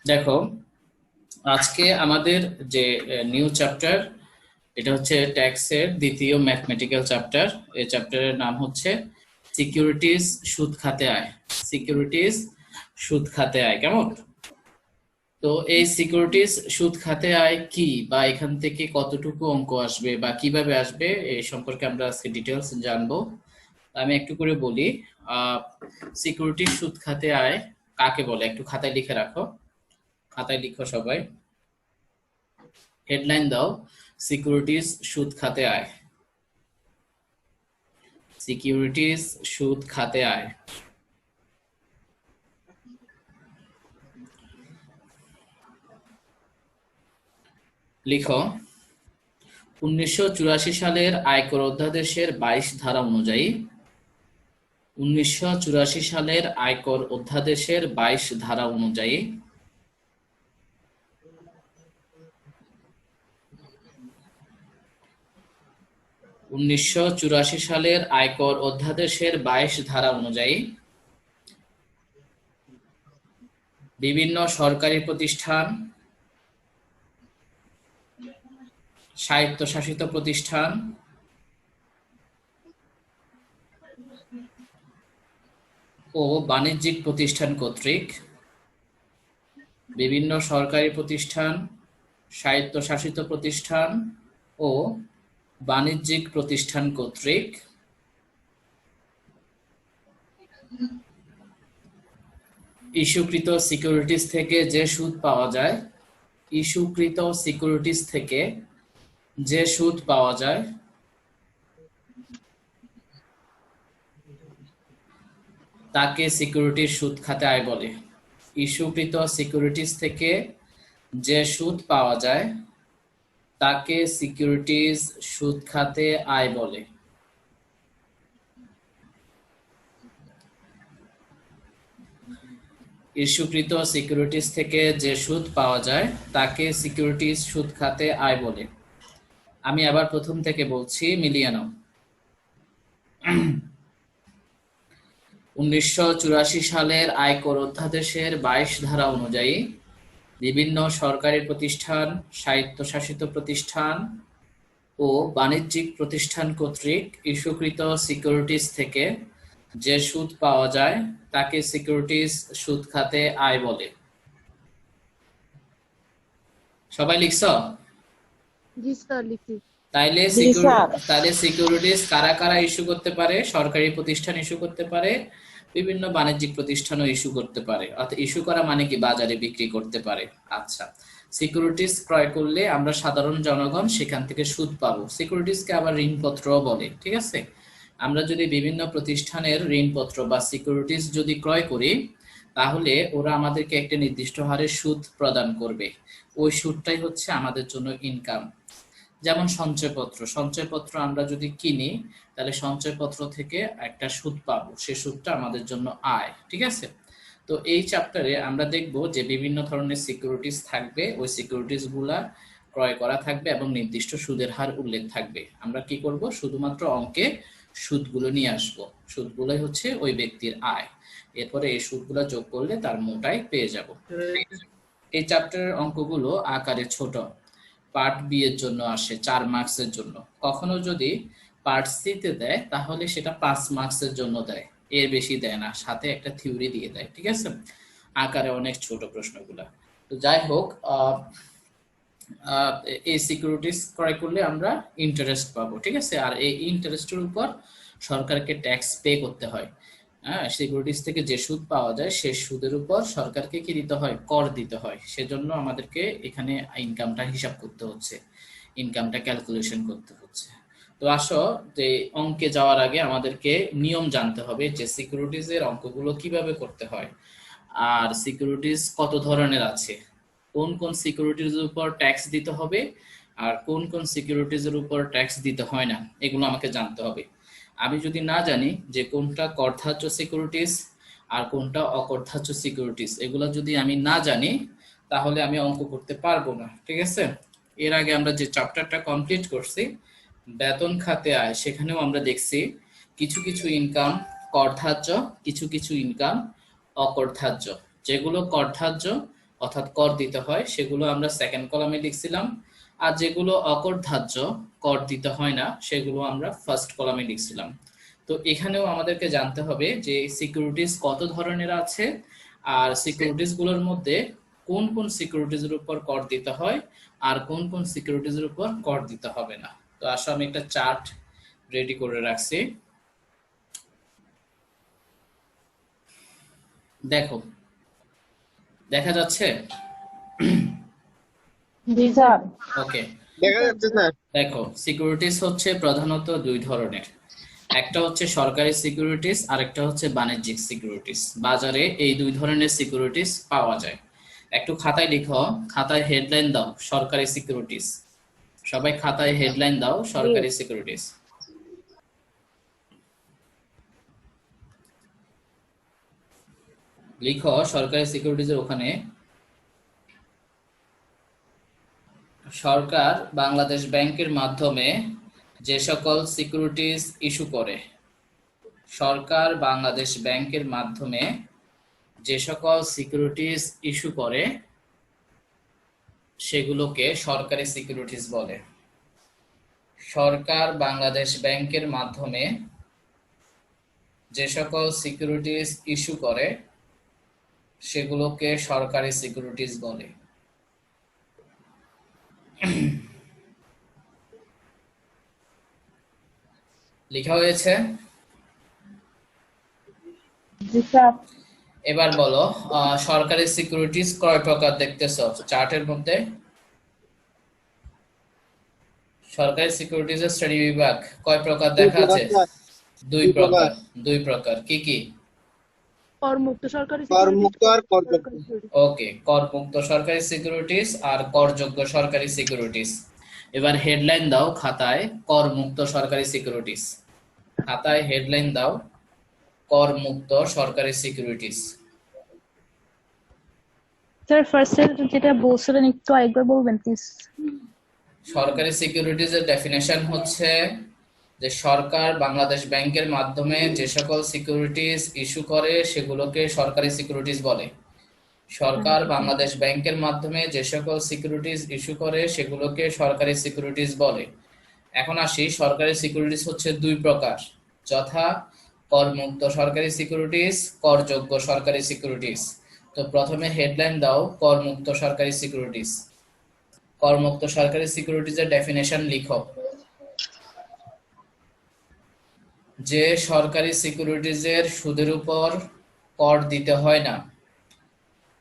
দেখো, আজকে আমাদের যে নিউ চ্যাপ্টার, এটা হচ্ছে ট্যাক্সের দ্বিতীয় ম্যাথমেটিক্যাল চ্যাপ্টার। এই চ্যাপ্টারের নাম হচ্ছে সিকিউরিটিজ সুদ খাতে আয়। সিকিউরিটিজ সুদ খাতে আয়, কেমন? তো এই সিকিউরিটিজ সুদ খাতে আয় কি, বা এখান থেকে কতটুকু অঙ্ক আসবে বা কিভাবে আসবে, এই সম্পর্কে আমরা আজকে ডিটেলস জানবো। আমি একটু করে বলি। সিকিউরিটিজ সুদ খাতে আয় কাকে বলে একটু খাতায় লিখে রাখো। খাতায় লিখো সবাই, হেডলাইন দাও, সিকিউরিটিজ সুদ খাতে আয়। সিকিউরিটিজ সুদ খাতে আয়। লিখো, 1984 সালের আয়কর অধ্যাদেশের 22 ধারা অনুযায়ী 1984 সালের আয়কর অধ্যাদেশের 22 ধারা অনুযায়ী 1984 সালের আয়কর অধ্যাদেশের 22 ধারা অনুযায়ী বিভিন্ন সরকারি প্রতিষ্ঠান, স্বায়ত্তশাসিত প্রতিষ্ঠান ও বাণিজ্যিক প্রতিষ্ঠান কর্তৃক বিভিন্ন সরকারি প্রতিষ্ঠান, স্বায়ত্তশাসিত প্রতিষ্ঠান ও বাণিজ্যিক প্রতিষ্ঠান কর্তৃক ইস্যুকৃত সিকিউরিটিজ থেকে যে সুদ পাওয়া যায়, ইস্যুকৃত সিকিউরিটিজ থেকে যে সুদ পাওয়া যায় তাকে সিকিউরিটির সুদ খাতে আয় বলে। ইস্যুকৃত সিকিউরিটিজ থেকে যে সুদ পাওয়া যায় তাকে সিকিউরিটিজ সুদ খাতে আয় বলে। ইস্যুকৃত সিকিউরিটিজ থেকে যে সুদ পাওয়া যায় তাকে সিকিউরিটিজ সুদ খাতে আয় বলে। আমি আবার প্রথম থেকে বলছি, মিলিয়ে নাও। 1984 সালের আয়কর অধ্যাদেশের 22 ধারা অনুযায়ী বিভিন্ন সরকারি প্রতিষ্ঠান, স্বায়ত্তশাসিত প্রতিষ্ঠান ও বাণিজ্যিক প্রতিষ্ঠান কর্তৃক ইস্যুকৃত সিকিউরিটিজ থেকে যে সুদ পাওয়া যায় তাকে সিকিউরিটিজ সুদ খাতে আয় বলে। সবাই লিখছ? জি স্যার, লিখি। তাইলে জি স্যার। সিকিউরিটিজ কারা কারা ইস্যু করতে পারে? সরকারি প্রতিষ্ঠান ইস্যু করতে পারে, বিভিন্ন বাণিজ্যিক প্রতিষ্ঠানও ইস্যু করতে পারে। অর্থাৎ ইস্যু করা মানে কি, বাজারে বিক্রি করতে পারে। আচ্ছা, সিকিউরিটিজ ক্রয় করলে আমরা সাধারণ জনগণ সেখান থেকে সুদ পাবো। সিকিউরিটিজকে আবার ঋণপত্রও বলে, ঠিক আছে? আমরা যদি বিভিন্ন প্রতিষ্ঠানের ঋণপত্র বা সিকিউরিটিজ যদি ক্রয় করি, তাহলে ওরা আমাদেরকে একটা নির্দিষ্ট হারে সুদ প্রদান করবে। ওই সুদটাই হচ্ছে আমাদের জন্য ইনকাম। যেমন সঞ্চয়পত্র আমরা যদি কিনি, তাহলে সঞ্চয়পত্র থেকে একটা সুদ পাবো, সে সুদটা আমাদের জন্য আয়, ঠিক আছে? তো এই চ্যাপ্টারে আমরা দেখব যে বিভিন্ন ধরনের সিকিউরিটিজ থাকবে, ওই সিকিউরিটিজ গুলা ক্রয় করা থাকবে এবং নির্দিষ্ট সুদের হার উল্লেখ থাকবে। আমরা কি করব, শুধুমাত্র অঙ্কে সুদগুলো নিয়ে আসব। সুদগুলোই হচ্ছে ওই ব্যক্তির আয়। এরপরে এই সুদগুলো যোগ করলে তার মোটাই পেয়ে যাব। এই চ্যাপ্টারের অঙ্কগুলো আকারে ছোট, পার্ট বি এর জন্য আসে 4 মার্কসের জন্য। কখনো যদি পার্ট সি তে দেয় তাহলে সেটা 5 মার্কসের জন্য দেয়, এর বেশি দেয় না, সাথে একটা থিওরি দিয়ে দেয়, ঠিক আছে? আকারে অনেক ছোট প্রশ্নগুলা। তো যাই হোক, এই সিকিউরিটিজ ক্রয় করলে আমরা ইন্টারেস্ট পাবো, ঠিক আছে? আর এই ইন্টারেস্টের উপর সরকারকে ট্যাক্স পে করতে হয়। হ্যাঁ, সিকিউরিটিজ থেকে যে সুদ পাওয়া যায় সে সুদের উপর সরকারকে কি দিতে হয়, কর দিতে হয়। সেজন্য আমাদেরকে এখানে ইনকামটা হিসাব করতে হচ্ছে, ইনকামটা ক্যালকুলেশন করতে হচ্ছে। তো আসো, যে অঙ্কে যাওয়ার আগে আমাদেরকে নিয়ম জানতে হবে যে সিকিউরিটিজের অঙ্কগুলো কিভাবে করতে হয়, আর সিকিউরিটিজ কত ধরনের আছে, কোন কোন সিকিউরিটিজের উপর ট্যাক্স দিতে হবে আর কোন কোন সিকিউরিটিজের উপর ট্যাক্স দিতে হয় না, এগুলো আমাকে জানতে হবে। আমি যদি না জানি যে কোনটা করধার্য সিকিউরিটিজ আর কোনটা অকরধার্য সিকিউরিটিজ, এগুলো যদি আমি না জানি তাহলে আমি অঙ্ক করতে পারবো না, ঠিক আছে? এর আগে আমরা যে চ্যাপ্টারটা কমপ্লিট করছি, বেতন খাতে আয়, সেখানেও আমরা দেখছি কিছু কিছু ইনকাম করধার্য, কিছু কিছু ইনকাম অকরধার্য। যেগুলো করধার্য অর্থাৎ কর দিতে হয় সেগুলো আমরা সেকেন্ড কলামে লিখছিলাম, আর যেগুলো অকরধার্য কর দিতে হয় না সেগুলো আমরা ফার্স্ট কলামে লিখছিলাম। তো এখানেও আমাদেরকে জানতে হবে যে সিকিউরিটিজ কত ধরনের আছে, আর সিকিউরিটিজ গুলোর মধ্যে কোন কোন সিকিউরিটিজের উপর কর দিতে হয় আর কোন কোন সিকিউরিটিজের উপর কর দিতে হবে না। তো আসলে আমি একটা চার্ট রেডি করে রাখছি, দেখো দেখা যাচ্ছে? জি স্যার। ওকে, দেখা যাচ্ছে স্যার। দেখো সিকিউরিটিজ হচ্ছে প্রধানত দুই ধরনের, একটা হচ্ছে সরকারি সিকিউরিটিজ আর একটা হচ্ছে বাণিজ্যিক সিকিউরিটিজ। বাজারে এই দুই ধরনের সিকিউরিটিজ পাওয়া যায়। একটু খাতায় লিখো, খাতায় হেডলাইন দাও সরকারি সিকিউরিটিজ। সবাই খাতায় হেডলাইন দাও সরকারি সিকিউরিটিজ। লিখো সরকারি সিকিউরিটিজের ওখানে, সরকার বাংলাদেশ ব্যাংকের মাধ্যমে যে সকল সিকিউরিটিজ ইস্যু করে, সরকার বাংলাদেশ ব্যাংকের মাধ্যমে যে সকল সিকিউরিটিজ ইস্যু করে সেগুলোকে সরকারি সিকিউরিটিজ বলে। সরকার বাংলাদেশ ব্যাংকের মাধ্যমে যে সকল সিকিউরিটিজ ইস্যু করে সেগুলোকে সরকারি সিকিউরিটিজ বলে। লেখা হয়েছে? জি স্যার। এবার বলো, সরকারি সিকিউরিটিজ কয় প্রকার দেখতেছো চার্টের মধ্যে? সরকারি সিকিউরিটিজের শ্রেণী বিভাগ কয় প্রকার দেখা আছে? দুই দুই প্রকার। প্রকার। দুই প্রকার কি কি? করমুক্ত সরকারি করমুক্ত আর করযোগ্য। ওকে, করমুক্ত সরকারি সিকিউরিটিজ আর করযোগ্য সরকারি সিকিউরিটিজ। এবার হেডলাইন দাও খাতায়, করমুক্ত সরকারি সিকিউরিটিজ। খাতায় হেডলাইন দাও করমুক্ত সরকারি সিকিউরিটিজ। স্যার ফার্স্টে যেটা বলছিলেন একটু আরেকবার বলবেন প্লিজ। সরকারি সিকিউরিটিজের ডেফিনেশন হচ্ছে যে সরকার বাংলাদেশ ব্যাংকের মাধ্যমে যে সকল সিকিউরিটিজ ইস্যু করে সেগুলোকে সরকারি সিকিউরিটিজ বলে। সরকার বাংলাদেশ ব্যাংকের মাধ্যমে যে সকল সিকিউরিটিজ ইস্যু করে সেগুলোকে সরকারি সিকিউরিটিজ বলে। এখন আসি, সরকারি সিকিউরিটিজ হচ্ছে দুই প্রকার, যথা করমুক্ত সরকারি সিকিউরিটিজ, করযোগ্য সরকারি সিকিউরিটিজ। তো প্রথমে হেডলাইন দাও করমুক্ত সরকারি সিকিউরিটিজ। করমুক্ত সরকারি সিকিউরিটিজের ডেফিনেশন লিখো। যে সরকারি সিকিউরিটিজের সুদের উপর কর দিতে হয় না,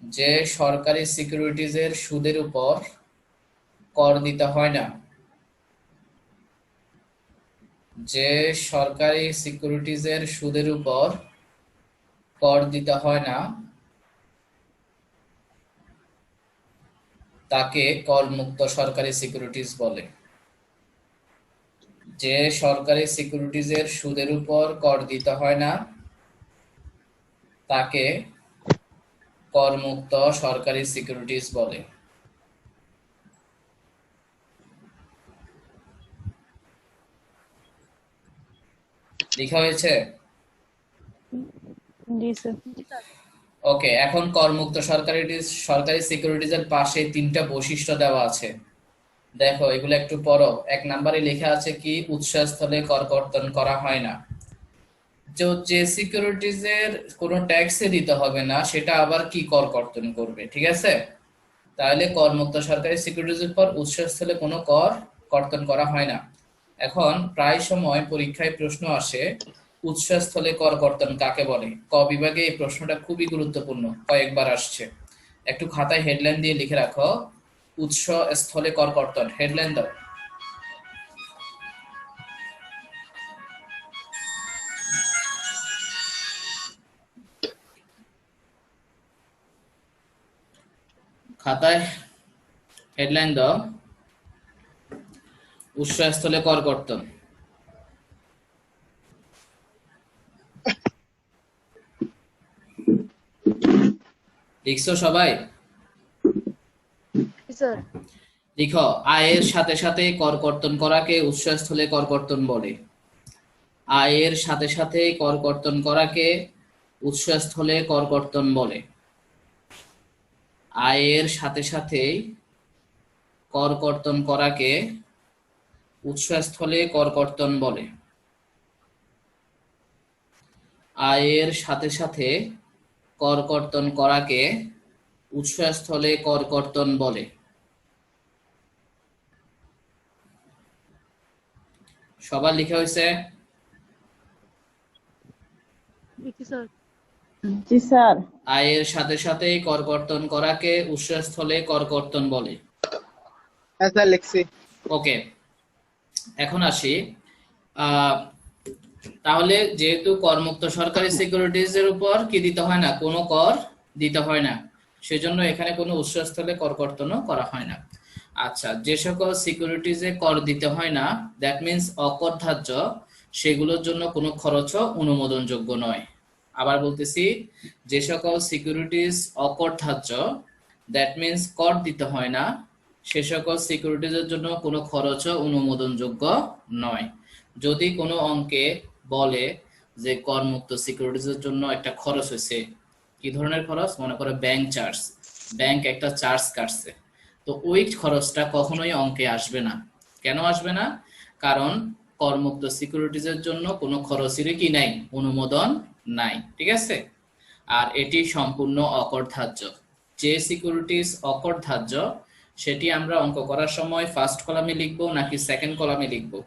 যে সরকারি সিকিউরিটিজের সুদের উপর কর দিতে হয় না, যে সরকারি সিকিউরিটিজের সুদের উপর কর দিতে হয় না তাকে করমুক্ত সরকারি সিকিউরিটিজ বলে। যে সরকারি সিকিউরিটিজের সুদের উপর কর দিতে হয় না তাকে করমুক্ত সরকারি সিকিউরিটিজ বলে। লেখা হয়েছে? জি স্যার। ওকে, এখন করমুক্ত সরকারি সিকিউরিটিজের পাশে তিনটা বৈশিষ্ট্য দেওয়া আছে, দেখো এগুলো একটু পড়ো। এক নম্বরে লেখা আছে কি, উৎসস্থলে কর কর্তন করা হয় না। যে সিকিউরিটিজের কোনো ট্যাক্সে দিতে হবে না সেটা আবার কি কর কর্তন করবে, ঠিক আছে? তাহলে করমুক্ত সরকারি সিকিউরিটিজের পর উৎসস্থলে কোনো কর কর্তন করা হয় না। এখন প্রায় সময় পরীক্ষায় প্রশ্ন আসে উৎসস্থলে কর কর্তন কাকে বলে। ক বিভাগে এই প্রশ্নটা খুবই গুরুত্বপূর্ণ, কয়েকবার আসছে। একটু খাতায় হেডলাইন দিয়ে লিখে রাখো, উৎস স্থলে কর কর্তন। হেডলাইন দাও। খাতায় হেডলাইন দাও, উৎসস্থলে কর কর্তন। লিখছো সবাই? জি স্যার। লিখো, আয়ের সাথে সাথে কর কর্তন করাকে উৎসস্থলে কর কর্তন বলে। আয়ের সাথে সাথে কর কর্তন করাকে উৎসস্থলে কর কর্তন বলে। আয়ের সাথে সাথেই কর কর্তন করাকে উৎসস্থলে কর কর্তন বলে। আয়ের সাথে সাথে কর কর্তন করাকে উৎসস্থলে কর কর্তন বলে। সবার লেখা হয়েছে? লিখি স্যার। জি স্যার। আয়ের সাথে সাথেই কর কর্তন করাকে উৎসস্থলে কর কর্তন বলে। হ্যাঁ স্যার লিখছি। ওকে, এখন আসি। আহ, তাহলে যেহেতু করমুক্ত সরকারি সিকিউরিটিজ এর উপর কি দিতে হয় না, কোনো কর দিতে হয় না, সেজন্য এখানে কোনো উৎসস্থলে কর কর্তনও করা হয় না। আচ্ছা, যে সকল সিকিউরিটিজে কর দিতে হয় না, দ্যাট মিন্স অকরধার্য, সেগুলোর জন্য কোনো খরচও অনুমোদনযোগ্য নয়। আবার বলতেছি, যে সকল সিকিউরিটিজ অকরধার্য, দ্যাট মিন্স কর দিতে হয় না, সে সকল সিকিউরিটিজের জন্য কোনো খরচও অনুমোদনযোগ্য নয়। যদি কোনো অঙ্কে বলে যে করমুক্ত সিকিউরিটিজের জন্য একটা খরচ হয়েছে, কি ধরনের খরচ? মনে করে ব্যাংক চার্জ, ব্যাংক একটা চার্জ কাটছে, তো ওই খরচটা কখনোই অঙ্কে আসবে না। কেন আসবে না? কারণ করমুক্ত সিকিউরিটিজের জন্য কোনো খরচেরই কি নাই, অনুমোদন নাই। ঠিক আছে? আর এটি সম্পূর্ণ অকরধার্য। যে সিকিউরিটিজ অকরধার্য সেটি আমরা অঙ্ক করার সময় ফার্স্ট কলামে লিখবো নাকি সেকেন্ড কলামে লিখবো?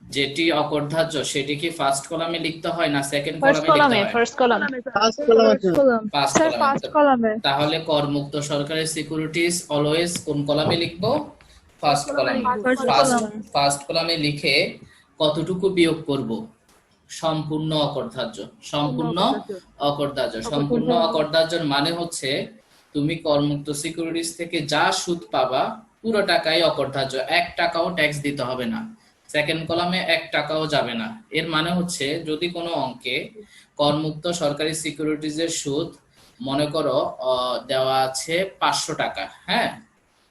যেটি অকরধার্য সেটি কি ফার্স্ট কলামে লিখতে হয় না সেকেন্ড ফার্স্ট কলামে লিখতে কলামে, হয়? First column. ফার্স্ট কলাম আছে। ফার্স্ট স্যার কলামে। ফার্স্ট কলামে। তাহলে করমুক্ত সরকারি সিকিউরিটিজ অলওয়েজ কোন কলামে লিখবো? ফার্স্ট কলামে। First ফার্স্ট কলামে লিখে কতটুকু বিয়োগ করব? সম্পূর্ণ অকরধার্য। সম্পূর্ণ অকরধার্য। সম্পূর্ণ অকরধার্যের মানে হচ্ছে তুমি করমুক্ত সিকিউরিটিজ থেকে যা সুদ পাবা পুরো টাকাই অকরধার্য, 1 টাকাও ট্যাক্স দিতে হবে না। সেকেন্ড কলামে 1 টাকাও যাবে না। এর মানে হচ্ছে যদি কোনো অঙ্কে করমুক্ত সরকারি সিকিউরিটিজের সুদ মনে করো দেওয়া আছে 500 টাকা, হ্যাঁ,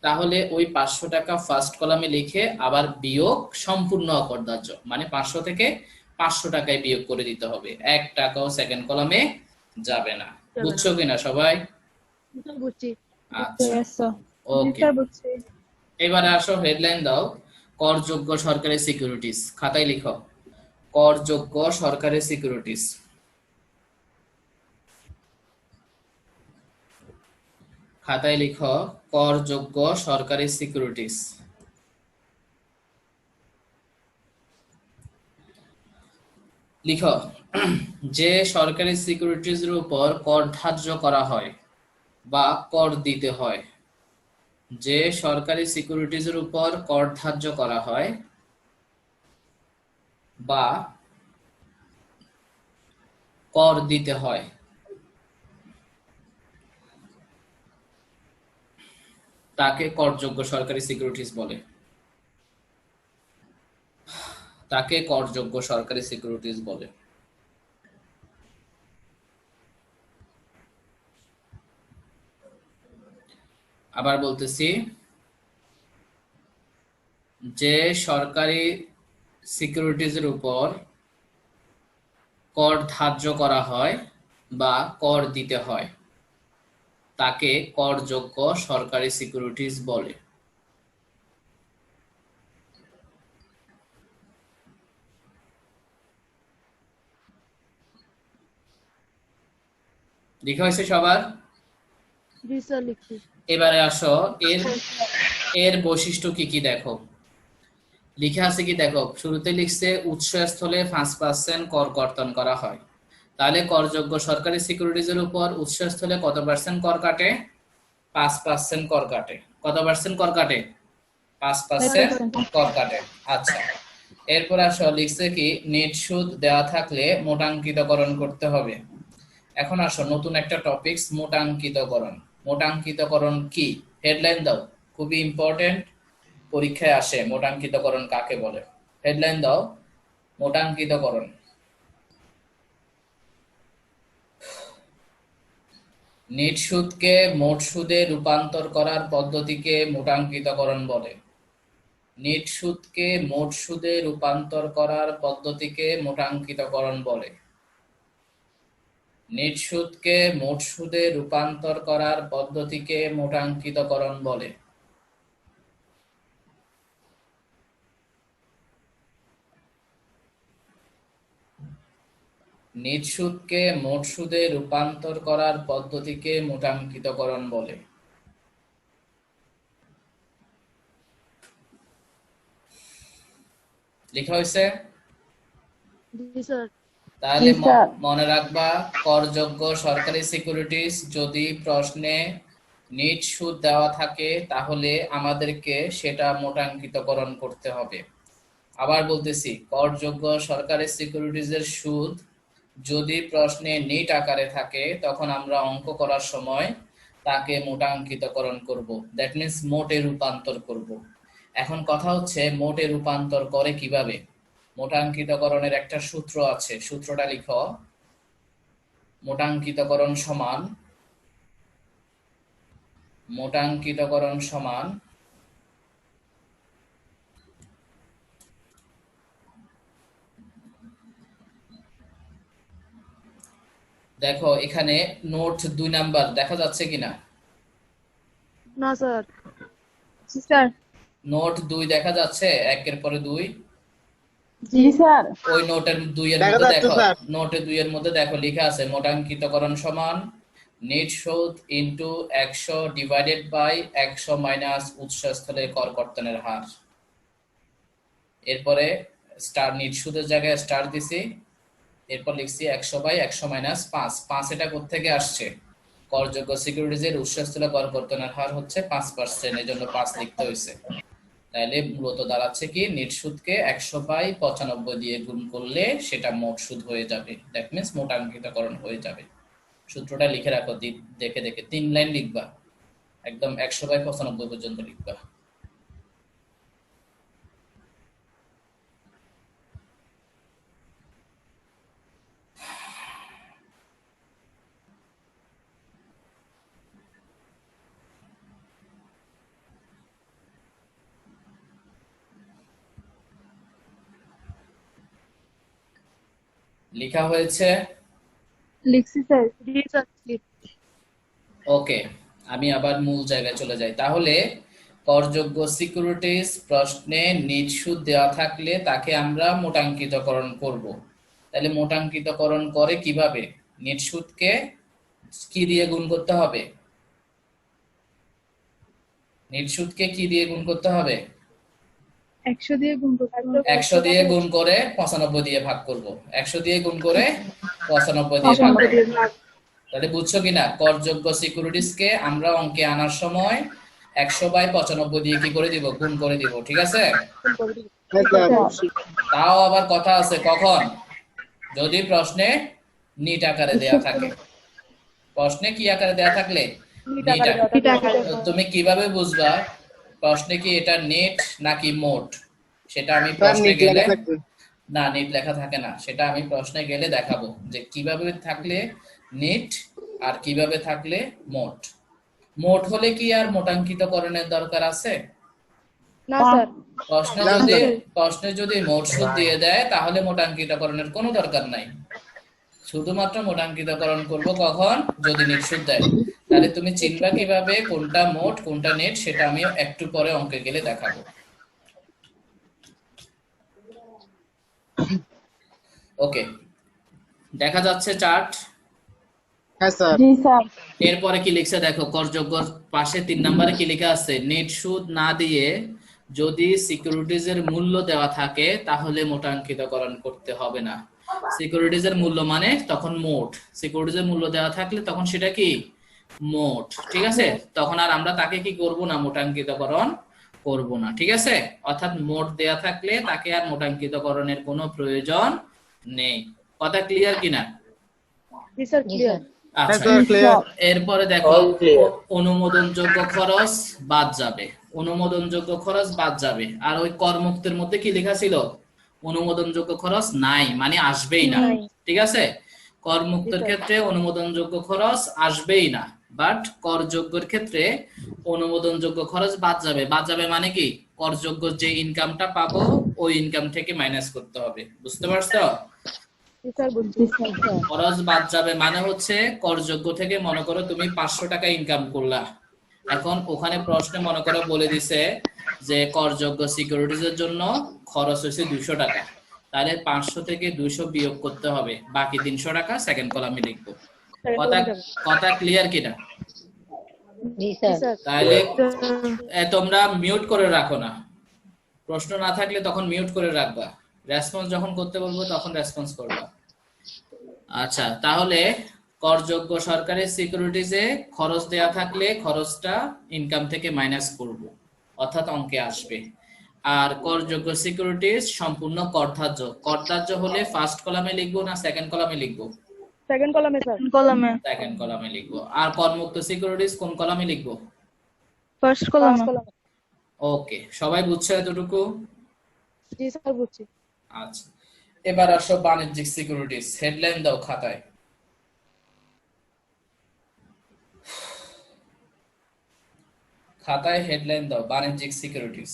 তাহলে ওই 500 টাকা ফার্স্ট কলামে লিখে আবার বিয়োগ সম্পূর্ণ অকরধার্য, মানে 500 থেকে 500 টাকায় বিয়োগ করে দিতে হবে, 1 টাকাও সেকেন্ড কলামে যাবে না। বুঝছো কিনা সবাই? বুঝছি। আচ্ছা, Yes, sir. ওকে। এবারে আসো, হেডলাইন দাও, করযোগ্য সরকারি সিকিউরিটিজ। খাতায় লিখো, করযোগ্য সরকারি সিকিউরিটিজ। খাতায় লিখো, করযোগ্য সরকারি সিকিউরিটিজ। লিখো, যে সরকারি সিকিউরিটিজের উপর কর ধার্য করা হয় বা কর দিতে হয়। যে সরকারি সিকিউরিটিজের উপর কর ধার্য করা হয় বা কর দিতে হয় তাকে করযোগ্য সরকারি সিকিউরিটিজ বলে। তাকে করযোগ্য সরকারি সিকিউরিটিজ বলে। আবার বলতেছি, যে সরকারি সিকিউরিটিজের উপর কর ধার্য করা হয় বা কর দিতে হয় তাকে করযোগ্য সরকারি সিকিউরিটিজ বলে। লেখা হয়েছে সবার? জি স্যার লিখছি। এবারে আসো, এর বৈশিষ্ট্য কি কি দেখো। লিখা আছে কি দেখো, শুরুতে লিখছে উৎসস্থলে 5% কর কর্তন করা হয়। তাহলে করযোগ্য সরকারি সিকিউরিটিজের উপর উৎসস্থলে কত পার্সেন্ট কর কাটে? 5% কর কাটে। কত পার্সেন্ট কর কাটে? 5% কর কাটে। আচ্ছা, এরপর আসো, লিখছে কি নেট সুদ দেওয়া থাকলে মোটাঙ্কিতকরণ করতে হবে। এখন আসো, নতুন একটা টপিকস, মোটাঙ্কিতকরণ। মোটাঙ্কিতকরণ কি? হেডলাইন দাও, খুবই ইম্পর্টেন্ট, পরীক্ষায় আসে। মোটাঙ্কিতকরণ কাকে বলে? হেডলাইন দাও, মোটাঙ্কিতকরণ। নেট সুদকে মোট সুদে রূপান্তর করার পদ্ধতিকে মোটাঙ্কিতকরণ বলে। নেট সুদকে মোট সুদে রূপান্তর করার পদ্ধতিকে মোটাঙ্কিতকরণ বলে। নিট সুদকে মোট সুদে রূপান্তর করার পদ্ধতিকে মোটাঙ্কিতকরণ বলে। নিট সুদকে মোট সুদে রূপান্তর করার পদ্ধতিকে মোটাঙ্কিতকরণ বলে। লেখা হয়েছে? জি স্যার। তাহলে জি স্যার। মনে রাখবা, করযোগ্য সরকারি সিকিউরিটিজ যদি প্রশ্নে নিট সুদ দেওয়া থাকে তাহলে আমাদেরকে সেটা মোটাঙ্কিতকরণ করতে হবে। আবার বলতেছি, করযোগ্য সরকারি সিকিউরিটিজের সুদ যদি প্রশ্নে নিট আকারে থাকে তখন আমরা অঙ্ক করার সময় তাকে মোটাঙ্কিতকরণ করব, দ্যাট মিন্স মোটে রূপান্তর করব। এখন কথা হচ্ছে মোটে রূপান্তর করে কিভাবে। মোটাঙ্কিতকরণের একটা সূত্র আছে, সূত্রটা লিখো। মোটাঙ্কিতকরণ সমান মোটাঙ্কিতকরণ সমান দেখো এখানে নোট 2 নাম্বার দেখা যাচ্ছে কিনা? না স্যার। জি স্যার। নোট 2 দেখা যাচ্ছে, একের পরে 2। জি স্যার। ওই নোটের 2 এর দেখা মধ্যে যাচ্ছে দেখো, স্যার। নোটে 2 এর মধ্যে দেখো লেখা আছে মোটাঙ্কিতকরণ সমান নিট সুদ ইনটু 100 ডিভাইডেড বাই 100 মাইনাস উৎসস্থলে করকর্তনের হার। এরপরে স্টার, নিট সুদের জায়গায় স্টার দিছি, এরপর লিখছি 100 বাই 100 মাইনাস 5। 5 এটা কোত্থেকে আসছে? করযোগ্য সিকিউরিটিজের উৎসস্থলে করকর্তনের হার হচ্ছে 5%, এই জন্য 5 লিখতে হয়েছে। তাহলে মূলত দাঁড়াচ্ছে কি, নিট সুদকে 100 বাই 95 দিয়ে গুণ করলে সেটা মোট সুদ হয়ে যাবে, দ্যাট মিন্স মোটাঙ্কিতকরণ হয়ে যাবে। সূত্রটা লিখে রাখো, দেখে দেখে 3 লাইন লিখবা, একদম 100 বাই 95 পর্যন্ত লিখবা। লেখা হয়েছে? লিখছি স্যার। জি স্যার। ওকে, আমি আবার মূল জায়গায় চলে যাই। তাহলে করযোগ্য সিকিউরিটিজ প্রশ্নে নিট সুদ দেওয়া থাকলে তাকে আমরা মোটাঙ্কিতকরণ করব। তাহলে মোটাঙ্কিতকরণ করে কিভাবে? নিট সুদকে কি দিয়ে গুণ করতে হবে? নিট সুদকে কি দিয়ে গুণ করতে হবে? 100 দিয়ে গুণ করতে হবে। 100 দিয়ে গুণ করে 95 দিয়ে ভাগ করব। 100 দিয়ে গুণ করে 95 দিয়ে ভাগ করব। তাহলে বুঝছো কিনা, করযোগ্য সিকিউরিটিজকে আমরা অঙ্কে আনার সময় 100 বাই 95 দিয়ে কি করে দিব? গুণ করে দিব, ঠিক আছে? হ্যাঁ স্যার। তাও আবার কথা আছে, কখন? যদি প্রশ্নে নিট আকারে দেয়া থাকে। প্রশ্নে কি আকারে দেয়া থাকলে? নিট আকারে। তো তুমি কিভাবে বুঝবা প্রশ্নে কি এটা নেট নাকি মোট? সেটা আমি স্যার প্রশ্নে নিট গেলে, লেখা থাকবে। না নেট লেখা থাকে না, সেটা আমি প্রশ্নে গেলে দেখাবো যে কিভাবে থাকলে নেট আর কিভাবে থাকলে মোট। মোট হলে কি আর মোটাঙ্কিতকরণের দরকার আছে? না স্যার। প্রশ্নে না, যদি স্যার। প্রশ্নে যদি মোট সুদ দিয়ে দেয় তাহলে মোটাঙ্কিতকরণের কোনো দরকার নাই। শুধুমাত্র মোটাঙ্কিতকরণ করব কখন? যদি নিট সুদ দেয়। তাহলে তুমি চিনবা কিভাবে কোনটা মোট কোনটা নেট, সেটা আমি একটু পরে অঙ্কে গেলে দেখাবো। ওকে, দেখা যাচ্ছে চার্ট? হ্যাঁ স্যার। জি স্যার। এরপরে কি লিখছে দেখো, করযোগ্য পাশে 3 নম্বরে কি লেখা আছে? নেট সুদ না দিয়ে যদি সিকিউরিটিজের মূল্য দেওয়া থাকে তাহলে মোটাঙ্কিতকরণ করতে হবে না। সিকিউরিটিজের মূল্য মানে তখন মোট, সিকিউরিটিজের মূল্য দেওয়া থাকলে তখন সেটা কি? মোট, ঠিক আছে? তখন আর আমরা তাকে কি করব না? মোটাঙ্কিতকরণ করব না, ঠিক আছে? অর্থাৎ মোট দেয়া থাকলে তাকে আর মোটাঙ্কিতকরণের কোনো প্রয়োজন নেই। কথা ক্লিয়ার কিনা? জি স্যার, ক্লিয়ার। হ্যাঁ আচ্ছা, স্যার ক্লিয়ার। এরপরে দেখো অনুমোদনযোগ্য খরচ বাদ যাবে, অনুমোদনযোগ্য খরচ বাদ যাবে। আর ওই করমুক্তের মধ্যে কি লেখা ছিল? অনুমোদনযোগ্য খরচ নাই, মানে আসবেই না, ঠিক আছে? করমুক্তের ক্ষেত্রে অনুমোদনযোগ্য খরচ আসবেই না, বাট করযোগ্যের ক্ষেত্রে অনুমোদনযোগ্য খরচ বাদ যাবে। বাদ যাবে মানে কি? করযোগ্য যে ইনকামটা পাবো ওই ইনকাম থেকে মাইনাস করতে হবে, বুঝতে পারছো? জি স্যার বলছি। জি স্যার স্যার খরচ বাদ যাবে মানে হচ্ছে করযোগ্য থেকে মনে করো তুমি 500 টাকা ইনকাম করলা, এখন ওখানে প্রশ্নে মনে করো বলে দিছে যে করযোগ্য সিকিউরিটিজ এর জন্য খরচ হয়েছে 200 টাকা, তাহলে 500 থেকে 200 বিয়োগ করতে হবে, বাকি 300 টাকা সেকেন্ড কলামে লিখবো। সেকেন্ড কথা কলামে যাবে। কথা ক্লিয়ার কিনা? জি স্যার। তাহলে তোমরা মিউট করে রাখো না, প্রশ্ন না থাকলে তখন মিউট করে রাখবা, রেসপন্স যখন করতে বলবো তখন রেসপন্স করবা। আচ্ছা, তাহলে করযোগ্য সরকারি সিকিউরিটিজে খরচ দেয়া থাকলে খরচটা ইনকাম থেকে মাইনাস করব, অর্থাৎ অঙ্কে আসবে। আর করযোগ্য সিকিউরিটিজ সম্পূর্ণ করধার্য, করধার্য হলে ফার্স্ট কলামে লিখবো না সেকেন্ড কলামে লিখবো? সেকেন্ড কলামে স্যার। কলামে, সেকেন্ড কলামে লিখবো। আর করমুক্ত সিকিউরিটিজ কোন কলামে লিখবো? ফার্স্ট ফার্স্ট কলামে। কলামে। ওকে, সবাই বুঝছো এতটুকু? জি স্যার বুঝছি। আচ্ছা, এবার আসো বাণিজ্যিক সিকিউরিটিজ, হেডলাইন দাও খাতায়। খাতায় হেডলাইন দাও বাণিজ্যিক সিকিউরিটিজ।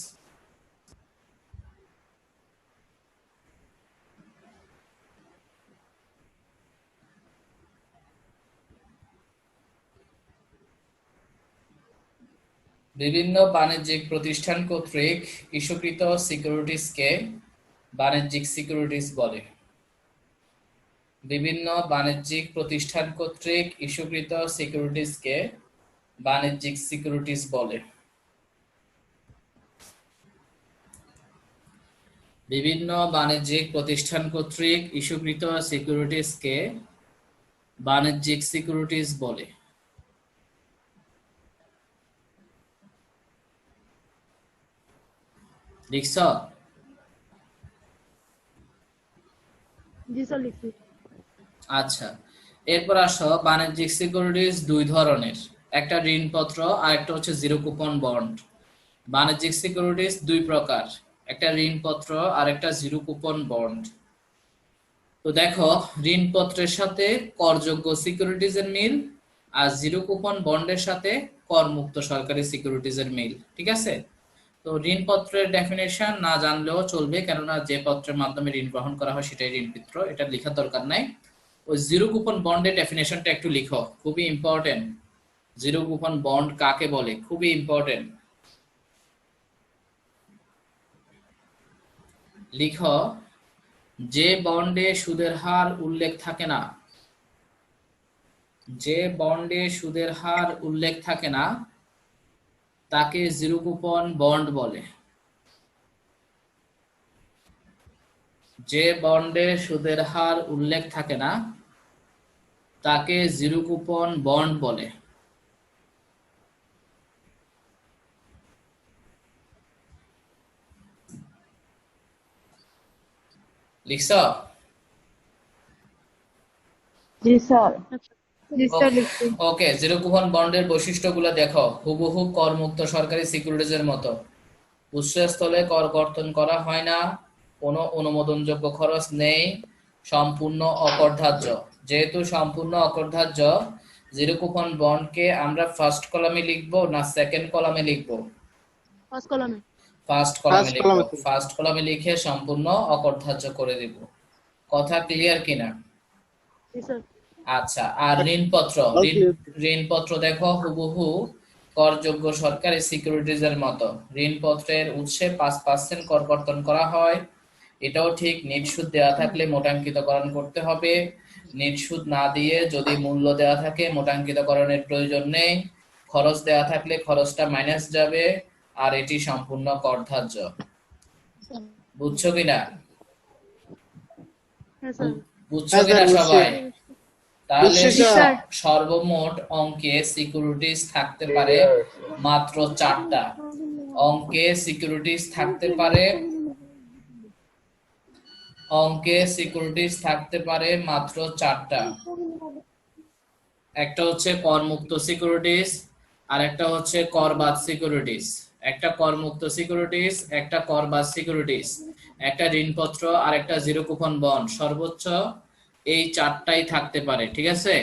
বিভিন্ন বাণিজ্যিক প্রতিষ্ঠান কর্তৃক ইস্যুকৃত সিকিউরিটিজকে বাণিজ্যিক সিকিউরিটিজ বলে। বিভিন্ন বাণিজ্যিক প্রতিষ্ঠান কর্তৃক ইস্যুকৃত সিকিউরিটিজকে বাণিজ্যিক সিকিউরিটিজ বলে। বিভিন্ন বাণিজ্যিক প্রতিষ্ঠান কর্তৃক ইস্যুকৃত সিকিউরিটিজকে বাণিজ্যিক সিকিউরিটিজ বলে। লিখছ? জি স্যার লিখছি। আচ্ছা, এরপর আসো বাণিজ্যিক সিকিউরিটিজ দুই ধরনের, একটা ঋণপত্র আর একটা হচ্ছে জিরো কুপন বন্ড। বাণিজ্যিক সিকিউরিটিজ দুই প্রকার, একটা ঋণপত্র আর একটা জিরো কুপন বন্ড। তো দেখো, ঋণপত্রের সাথে করযোগ্য সিকিউরিটিজের মিল, আর জিরো কুপন বন্ডের সাথে করমুক্ত সরকারি সিকিউরিটিজের মিল। ঠিক আছে? তো ঋণপত্রের ডেফিনেশন না জানলেও চলবে, কেননা যে পত্রের মাধ্যমে ঋণ গ্রহণ করা হয় সেটাই ঋণপত্র, এটা লেখার দরকার নাই। ওই জিরো কুপন বন্ডের ডেফিনেশনটা একটু লিখো, খুবই ইম্পর্টেন্ট। জিরো কুপন বন্ড কাকে বলে, খুবই ইম্পর্টেন্ট। লিখো, যে বন্ডে সুদের হার উল্লেখ থাকে না, যে বন্ডে সুদের হার উল্লেখ থাকে না তাকে জিরো কুপন বন্ড বলে। যে বন্ডে সুদের হার উল্লেখ থাকে না তাকে জিরো কুপন বন্ড বলে। লিখছ? জি স্যার জি স্যার লিখছি। ওকে, জিরো কুপন বন্ডের বৈশিষ্ট্যগুলো দেখো, হুবহু করমুক্ত সরকারি সিকিউরিটিজের মতো। উৎসস্থলে কর কর্তন করা হয় না, কোনো অনুমোদনযোগ্য খরচ নেই, সম্পূর্ণ অকরধার্য। যেহেতু সম্পূর্ণ অকরধার্য, জিরো কুপন বন্ডকে আমরা ফার্স্ট কলামে লিখবো না সেকেন্ড কলামে লিখবো? ফার্স্ট কলামে। ফার্স্ট কলামে First লিখবো। column. ফার্স্ট কলামে লিখে সম্পূর্ণ অকরধার্য করে দিব। কথা ক্লিয়ার কিনা? জি স্যার। আচ্ছা, আর ঋণপত্র, ঋণপত্র দেখো হুবহু করযোগ্য সরকারি সিকিউরিটিজের মতো। ঋণপত্রের উৎসে 5% কর কর্তন করা হয়, এটাও ঠিক। নেট সুদ দেওয়া থাকলে মোটাঙ্কিতকরণ করতে হবে, নেট সুদ না দিয়ে যদি মূল্য দেওয়া থাকে মোটাঙ্কিতকরণের প্রয়োজন নেই। খরচ দেওয়া থাকলে খরচটা মাইনাস যাবে, আর এটি সম্পূর্ণ করধার্য। বুঝছো কিনা? হ্যাঁ স্যার। বুঝছো হ্যাঁ কিনা স্যার, বুঝছি। সবাই? তাহলে বুঝছি স্যার। সর্বমোট অঙ্কে সিকিউরিটিজ থাকতে পারে মাত্র 4টা। অঙ্কে সিকিউরিটিজ থাকতে পারে, অঙ্কে সিকিউরিটিজ থাকতে পারে মাত্র 4টা। একটা হচ্ছে করমুক্ত সিকিউরিটিজ, আর একটা হচ্ছে করবাদ সিকিউরিটিজ। একটা করমুক্ত সিকিউরিটিজ, একটা করবাদ সিকিউরিটিজ, একটা ঋণপত্র আর একটা জিরো কুপন বন্ড। সর্বোচ্চ এই 4টাই থাকতে পারে। ঠিক আছে?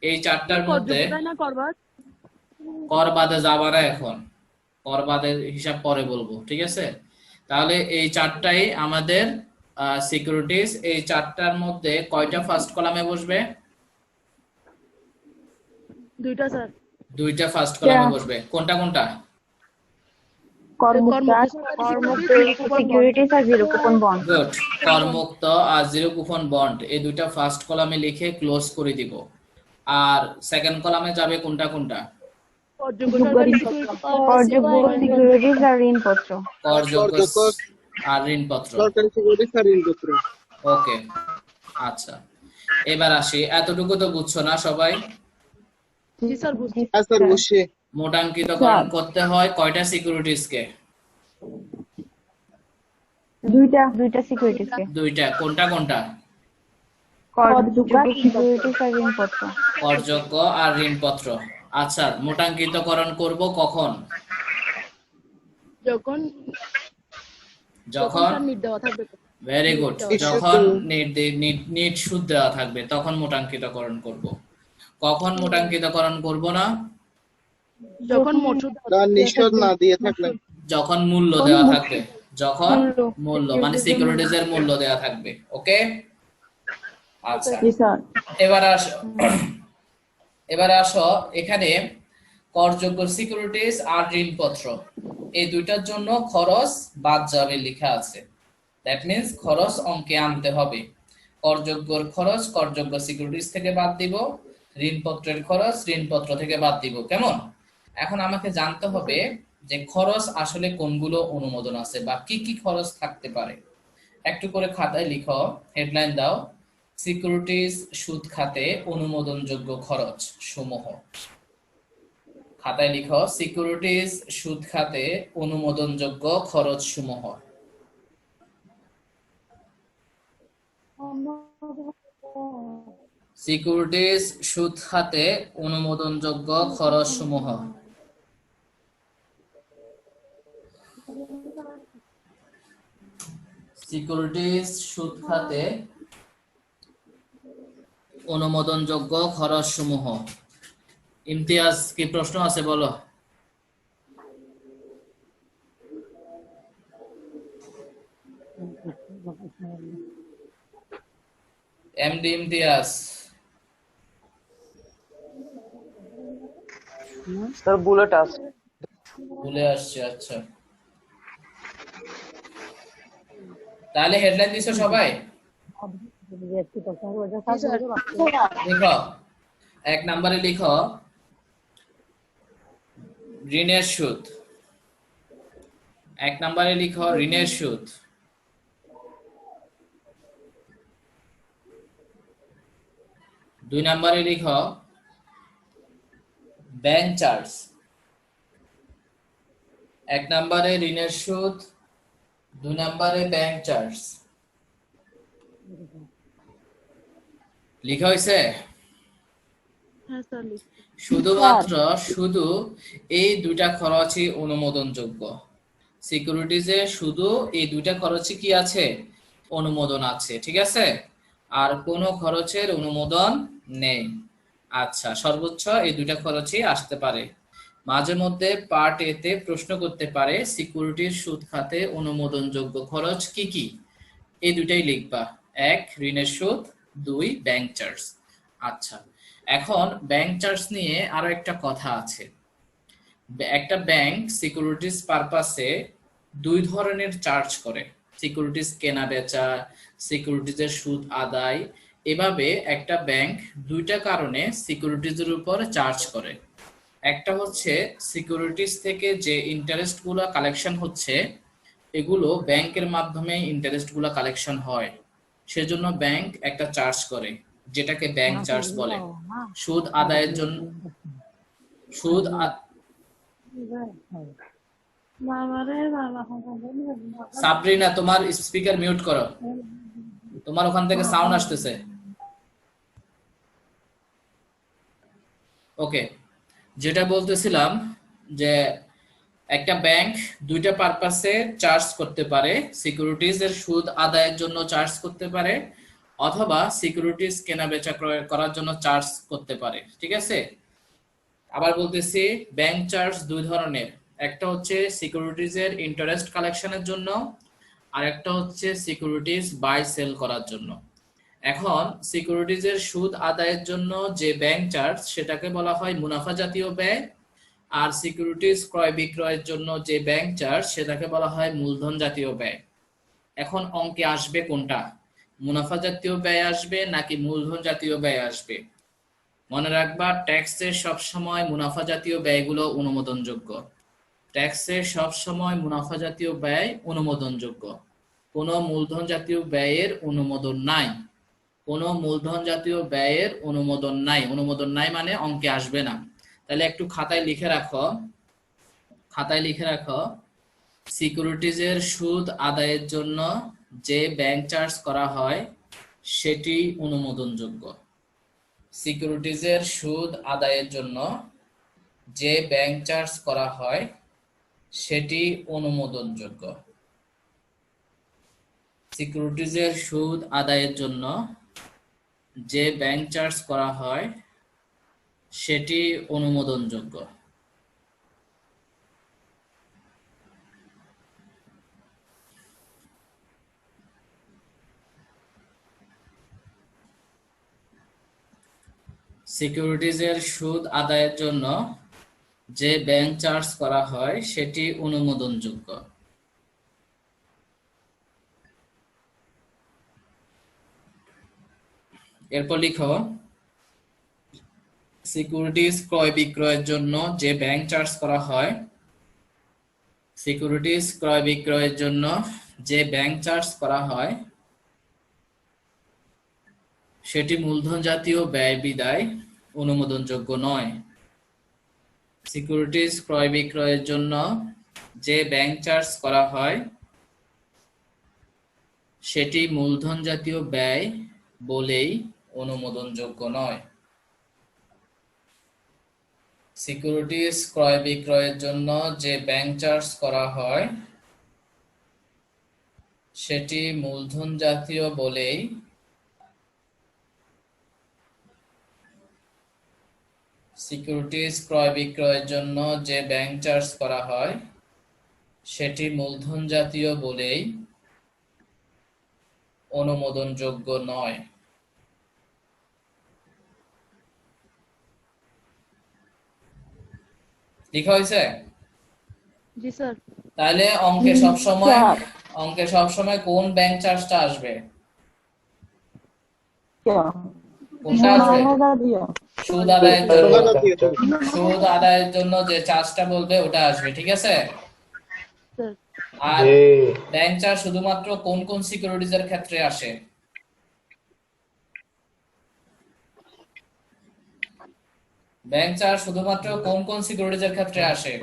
এই 4টার মধ্যে করযোগ্যতা না করবার। কর বাদে যাবা না এখন, কর বাদের হিসাব পরে বলবো। ঠিক আছে? তাহলে এই 4টাই আমাদের সিকিউরিটিজ, এই চারটার মধ্যে কয়টা ফার্স্ট কলামে বসবে? দুইটা স্যার। দুইটা ফার্স্ট কলামে বসবে। কোনটা কোনটা? সিকিউরিটিজ আর জিরো কুপন বন্ড। গুড। করমুক্ত আর জিরো কুপন বন্ড এই দুইটা ফার্স্ট কলামে লিখে ক্লোজ করে দিব। আর সেকেন্ড কলামে যাবে কোনটা কোনটা? করযোগ্য সরকারি করযোগ্য সিকিউরিটিজ আর ঋণপত্র। করযোগ্য আর ঋণপত্র। সরকারি সিকিউরিটিজ আর ঋণপত্র। ওকে, আচ্ছা এবার আসি। এতটুকু তো বুঝছো না সবাই? জি স্যার বুঝছি। হ্যাঁ স্যার অবশ্যই। মোটাঙ্কিতকরণ করতে হয় কয়টা সিকিউরিটিজকে? দুইটা সিকিউরিটিজ কে। দুইটা। কোনটা কোনটা? করযোগ্য সিকিউরিটিজ আর ঋণপত্র। করযোগ্য আর ঋণপত্র। আচ্ছা, মোটাঙ্কিতকরণ করব কখন? যখন যখন নিট দেওয়া থাকবে। ভেরি গুড, যখন নিট সুদ দেওয়া থাকবে তখন মোটাঙ্কিতকরণ করব। কখন মোটাঙ্কিতকরণ করব না? যখন মোট সুদ নিঃশোধ না দিয়ে থাকলে। যখন মূল্য দেওয়া থাকবে। যখন মূল্য মানে সিকিউরিটিজের মূল্য দেওয়া থাকবে। ওকে, আচ্ছা জি স্যার। এবার আসো এখানে করযোগ্য সিকিউরিটিজ আর ঋণপত্র এই দুইটার জন্য খরচ বাদ যাবে লেখা আছে। দ্যাট মিন্স খরচ অঙ্কে আনতে হবে। করযোগ্যর খরচ করযোগ্য সিকিউরিটিজ থেকে বাদ দিব, ঋণপত্রের খরচ ঋণপত্র থেকে বাদ দিব। কেমন? এখন আমাকে জানতে হবে যে খরচ আসলে কোনগুলো অনুমোদন আছে বা কি কি খরচ থাকতে পারে। একটু করে খাতায় লিখো, হেডলাইন দাও, সিকিউরিটিজ সুদ খাতে অনুমোদনযোগ্য খরচ সমূহ। খাতায় লিখো, সিকিউরিটিজ সুদ খাতে অনুমোদনযোগ্য খরচ সমূহ। সিকিউরিটিজ সুদ খাতে অনুমোদনযোগ্য খরচ সমূহ। সিকিউরিটিজ সুদ খাতে অনুমোদনযোগ্য খরচ সমূহ। ইমতিয়াজ, কি প্রশ্ন আছে বলো? এমডি ইমতিয়াজ। স্যার বুলেট আছে। ভুলে আসছে, আচ্ছা তাহলে হেডলাইন দিছো সবাই? লিখো, এক নম্বরে লিখো ঋণের সুদ। এক নম্বরে লিখো ঋণের সুদ। দুই নম্বরে লিখো ব্যাংক চার্জ। এক নম্বরে ঋণের সুদ, দুই নম্বরে ব্যাংক চার্জ। লিখা হয়েছে? হ্যাঁ স্যার লিখছি। শুধুমাত্র শুধু এই দুইটা খরচই অনুমোদনযোগ্য। সিকিউরিটিজে শুধু এই দুইটা খরচই কি আছে? অনুমোদন আছে, ঠিক আছে? আর কোনো খরচের অনুমোদন নেই। আচ্ছা, সর্বোচ্চ এই দুইটা খরচই আসতে পারে। মাঝে মধ্যে পার্ট এ তে প্রশ্ন করতে পারে সিকিউরিটির সুদ খাতে অনুমোদনযোগ্য খরচ কি কি। এই দুইটাই লিখবা, এক ঋণের সুদ, দুই ব্যাংক চার্জ। আচ্ছা, এখন ব্যাংক চার্জ নিয়ে আরো একটা কথা আছে। একটা ব্যাংক সিকিউরিটিজ পারপাসে দুই ধরনের চার্জ করে, সিকিউরিটিজ কেনা বেচা, সিকিউরিটিজের সুদ আদায়। এভাবে একটা ব্যাংক দুইটা কারণে সিকিউরিটিজের উপর চার্জ করে। একটা হচ্ছে সিকিউরিটিজ থেকে যে ইন্টারেস্ট গুলো কালেকশন হচ্ছে এগুলো ব্যাংকের মাধ্যমে ইন্টারেস্ট গুলো কালেকশন হয়, সেজন্য ব্যাংক একটা চার্জ করে যেটাকে ব্যাংক চার্জ বলে। সুদ আদায়ের জন্য সাবরিনা, তোমার স্পিকার মিউট করো, তোমার ওখান থেকে সাউন্ড আসতেছে। ওকে, যেটা বলতেছিলাম যে একটা ব্যাংক দুইটা পারপাসে চার্জ করতে পারে। সিকিউরিটিজ এর সুদ আদায়ের জন্য চার্জ করতে পারে, অথবা সিকিউরিটিজ কেনা বেচা ক্রয় করার জন্য চার্জ করতে পারে, ঠিক আছে? আবার বলতেছি, ব্যাংক চার্জ দুই ধরনের। একটা হচ্ছে সিকিউরিটিজ এর ইন্টারেস্ট কালেকশনের জন্য, আর একটা হচ্ছে সিকিউরিটিজ বাই সেল করার জন্য। এখন সিকিউরিটিজের সুদ আদায়ের জন্য যে ব্যাংক চার্জ সেটাকে বলা হয় মুনাফা জাতীয় ব্যয়, আর সিকিউরিটিজ ক্রয় বিক্রয়ের জন্য যে ব্যাংক চার্জ সেটাকে বলা হয় মূলধন জাতীয় ব্যয়। এখন অঙ্কে আসবে কোনটা, মুনাফা জাতীয় ব্যয় আসবে নাকি মূলধন জাতীয় ব্যয় আসবে? মনে রাখবা ট্যাক্সের সবসময় মুনাফা জাতীয় ব্যয়গুলো অনুমোদনযোগ্য। ট্যাক্সের সবসময় মুনাফা জাতীয় ব্যয় অনুমোদনযোগ্য, কোনো মূলধন জাতীয় ব্যয়ের অনুমোদন নাই। কোনো মূলধন জাতীয় ব্যয়ের অনুমোদন নাই, অনুমোদন নাই মানে অঙ্কে আসবে না। তাহলে একটু খাতায় লিখে রাখো, খাতায় লিখে রাখো সিকিউরিটিজের সুদ আদায়ের জন্য যে ব্যাংক চার্জ করা হয় সেটি অনুমোদনযোগ্য। সিকিউরিটিজের সুদ আদায়ের জন্য যে ব্যাংক চার্জ করা হয় সেটি অনুমোদনযোগ্য। সিকিউরিটিজের সুদ আদায়ের জন্য যে ব্যাংক চার্জ করা হয় সেটি অনুমোদনযোগ্য। সিকিউরিটিজের সুদ আদায়ের জন্য যে ব্যাংক চার্জ করা হয় সেটি অনুমোদনযোগ্য। এরপর লিখো সিকিউরিটিজ ক্রয় বিক্রয়ের জন্য যে ব্যাংক চার্জ করা হয়, সিকিউরিটিজ ক্রয় বিক্রয়ের জন্য যে ব্যাংক চার্জ করা হয় সেটি মূলধন জাতীয় ব্যয় বিদায় অনুমোদনযোগ্য নয়। সিকিউরিটিজ ক্রয় বিক্রয়ের জন্য যে ব্যাংক চার্জ করা হয় সেটি মূলধন জাতীয় ব্যয় বলেই অনুমোদনযোগ্য নয়। সিকিউরিটিজ ক্রয় বিক্রয়ের জন্য যে ব্যাংক চার্জ করা হয় সেটি মূলধন জাতীয় বলেই সিকিউরিটিজ ক্রয় বিক্রয়ের জন্য যে ব্যাংক চার্জ করা হয় সেটি মূলধন জাতীয় বলেই অনুমোদনযোগ্য নয়। লেখা হয়েছে? জি স্যার। তাহলে অঙ্কে সবসময় কোন ব্যাংক চার্জটা আসবে? কোনটা আসবে? সুদ আদায়ের জন্য, টাকা দিয়ে থাকবে। সুদ আদায়ের জন্য যে চার্জটা বলবে ওটা আসবে, ঠিক আছে? স্যার আর ব্যাংক চার্জ শুধুমাত্র কোন কোন সিকিউরিটিজের ক্ষেত্রে আসে? ব্যাংক চার্জ শুধুমাত্র কোন কোন সিকিউরিটিজের ক্ষেত্রে আসে?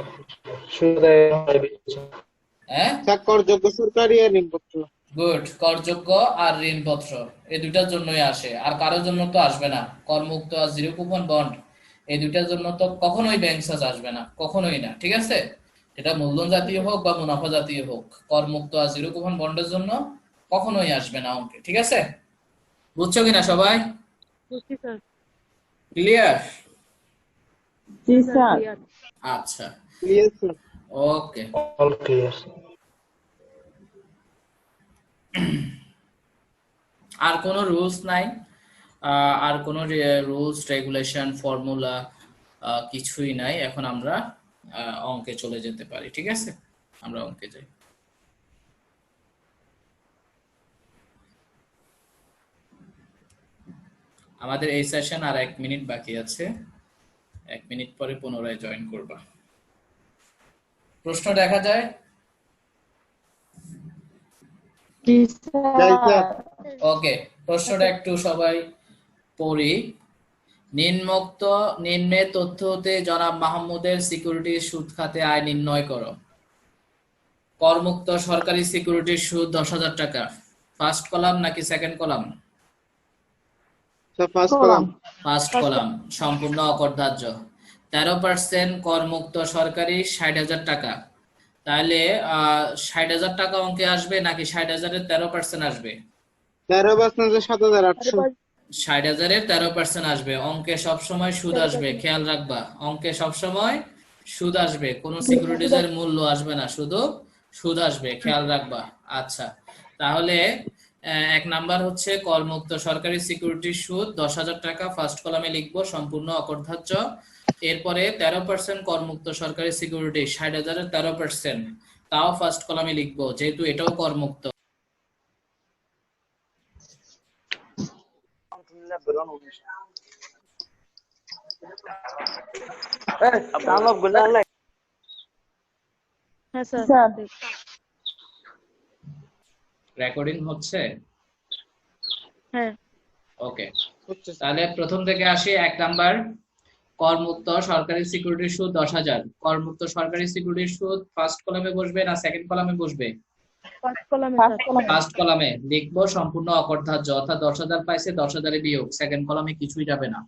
হ্যাঁ, করযোগ্য সরকারি আর ঋণপত্র। গুড। করযোগ্য আর ঋণপত্র এই দুটার জন্যই আসে, আর কারোর জন্য তো আসবে না। করমুক্ত আর জিরো কুপন বন্ড এই দুটার জন্য তো কখনোই ব্যাংক চার্জ আসবে না, কখনোই না, ঠিক আছে? এটা মূলধন জাতীয় হোক বা মুনাফা জাতীয় হোক, করমুক্ত আর জিরো কুপন বন্ডের জন্য কখনোই আসবে না অঙ্কে, ঠিক আছে? বুঝছো কিনা সবাই? বুঝছি স্যার। ক্লিয়ার? জি স্যার। আচ্ছা, clear sir. Okay. All clear. আর কোনো রুলস নাই, আর কোনো রুলস রেগুলেশন ফর্মুলা কিছুই নাই। এখন আমরা অঙ্কে চলে যেতে পারি, ঠিক আছে? আমরা অঙ্কে যাই। আমাদের এই সেশন আর 1 মিনিট বাকি আছে, 1 মিনিট পরে পুনরায় জয়েন করবা। প্রশ্ন দেখা যায়? যাই স্যার। ওকে, প্রশ্নটা একটু সবাই পড়ি। নিম্নে তথ্য হতে জনাব মাহমুদের সিকিউরিটির সুদ খাতে আয় নির্ণয় করো। করমুক্ত সরকারি সিকিউরিটির সুদ 10,000 টাকা। ফার্স্ট কলাম নাকি second column? Sir first column. First column. সম্পূর্ণ অকরধার্য। 13% করমুক্ত সরকারি 60,000 টাকা। তাহলে 60,000 টাকা অঙ্কে আসবে নাকি 60,000-এর 13% আসবে? 13% 7,800। 60,000-এর 13% আসবে। অঙ্কে সবসময় সুদ আসবে, খেয়াল রাখবা। অঙ্কে সবসময় সুদ আসবে, কোন সিকিউরিটিজের মূল্য আসবে না, শুধু সুদ আসবে, খেয়াল রাখবা। আচ্ছা, তাহলে এক নাম্বার হচ্ছে করমুক্ত সরকারি সিকিউরিটির সুদ 10,000 টাকা, ফার্স্ট কলামে লিখবো সম্পূর্ণ অকরধার্য। এরপরে 13% করমুক্ত সরকারি সিকিউরিটি 60,000-এর 13%, তাও ফার্স্ট কলামে লিখবো যেহেতু এটাও করমুক্ত। হ্যাঁ স্যার স্যার রেকর্ডিং হচ্ছে? হ্যাঁ ওকে, হচ্ছে স্যার। তাহলে প্রথম থেকে আসি। এক নাম্বার, করমুক্ত সরকারি সিকিউরিটির সুদ 10,000। করমুক্ত সরকারি সিকিউরিটির সুদ ফার্স্ট কলামে বসবে না সেকেন্ড কলামে বসবে? ফার্স্ট কলামে ফার্স্ট স্যার। কলামে। ফার্স্ট কলামে লিখবো সম্পূর্ণ অকরধার্য, অর্থাৎ 10,000 পাইছে 10,000 বিয়োগ, সেকেন্ড কলামে কিছুই যাবে না।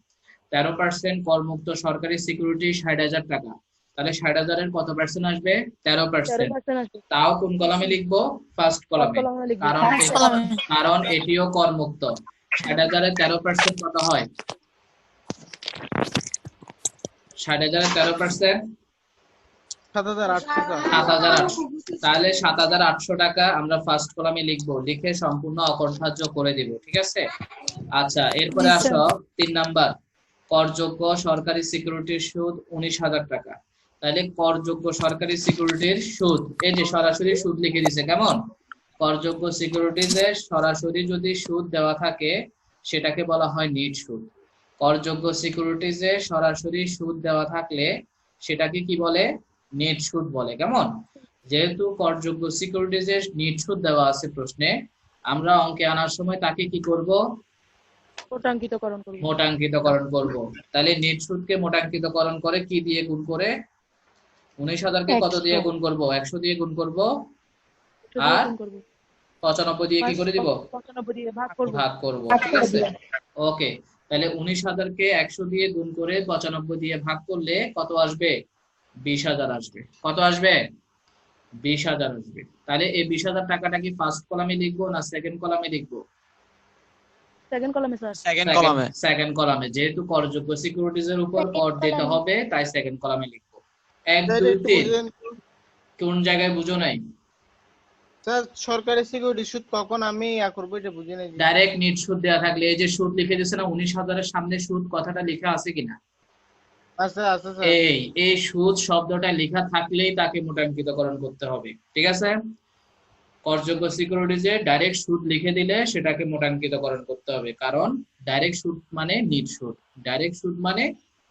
13% করমুক্ত সরকারি সিকিউরিটি 60,000 টাকা, তাহলে 60,000-এর কত পার্সেন্ট আসবে? 13%। 13% আছে। তাও কোন কলামে লিখবো? ফার্স্ট কলামে, কলামে লিখবো। কারণ এটিও করমুক্ত। 60,000-এর 13% কত হয়? 60,000-এর 13% 7,800 স্যার। 7,800। তাহলে 7,800 টাকা আমরা ফার্স্ট কলামে লিখবো, লিখে সম্পূর্ণ অকরধার্য করে দিব, ঠিক আছে? আচ্ছা, এরপরে আসো 3 নাম্বার, করযোগ্য সরকারি সিকিউরিটির সুদ 19,000 টাকা। তাহলে করযোগ্য সরকারি সিকিউরিটির সুদ, এই যে সরাসরি সুদ লিখে দিছে, কেমন? করযোগ্য সিকিউরিটিতে সরাসরি যদি সুদ দেওয়া থাকে সেটাকে বলা হয় নিট সুদ। করযোগ্য সিকিউরিটিজে সরাসরি সুদ দেওয়া থাকলে সেটাকে কি বলে? নিট সুদ বলে, কেমন? যেহেতু করযোগ্য সিকিউরিটিজে নিট সুদ দেওয়া আছে প্রশ্নে, আমরা অঙ্কে আনার সময় তাকে কি করব? মোটাঙ্কিতকরণ করব। মোটাঙ্কিতকরণ করব। তাহলে নিট সুদকে মোটাঙ্কিতকরণ করে কি দিয়ে গুণ করে? 19,000-কে কত দিয়ে গুণ করব? 100 দিয়ে গুণ করব, আর 95 দিয়ে কি করে দিব? 95 দিয়ে ভাগ করব। ভাগ করব, ঠিক আছে? ওকে, তাহলে 19,000-কে 100 দিয়ে গুণ করে 95 দিয়ে ভাগ করলে কত আসবে? 20,000 আসবে। কত আসবে? 20,000 আসবে। তাহলে এই 20,000 টাকাটা কি ফার্স্ট কলামে লিখবো না সেকেন্ড কলামে লিখবো? সেকেন্ড কলামে স্যার। সেকেন্ড কলামে, যেহেতু করযোগ্য সিকিউরিটিজ এর উপর কর দিতে হবে তাই সেকেন্ড কলামে লিখবো। 1 স্যার 2 একটু 3 বুঝেন তো। কোন জায়গায় বুঝো নাই? স্যার সরকারি সিকিউরিটি সুদ কখন আমি করবো এটা বুঝে নাই। ডাইরেক্ট নিট সুদ দেওয়া থাকলে, এই যে সুদ লিখে দিচ্ছে না 19,000-এর সামনে সুদ কথাটা লেখা আছে কিনা? আচ্ছা আচ্ছা স্যার। এই সুদ শব্দটা লেখা থাকলেই তাকে মোটাঙ্কিতকরণ করতে হবে, ঠিক আছে? করযোগ্য সিকিউরিটিজে ডাইরেক্ট সুদ লিখে দিলে সেটাকে মোটাঙ্কিতকরণ করতে হবে, কারণ ডাইরেক্ট সুদ মানে নিট সুদ, ডাইরেক্ট সুদ মানে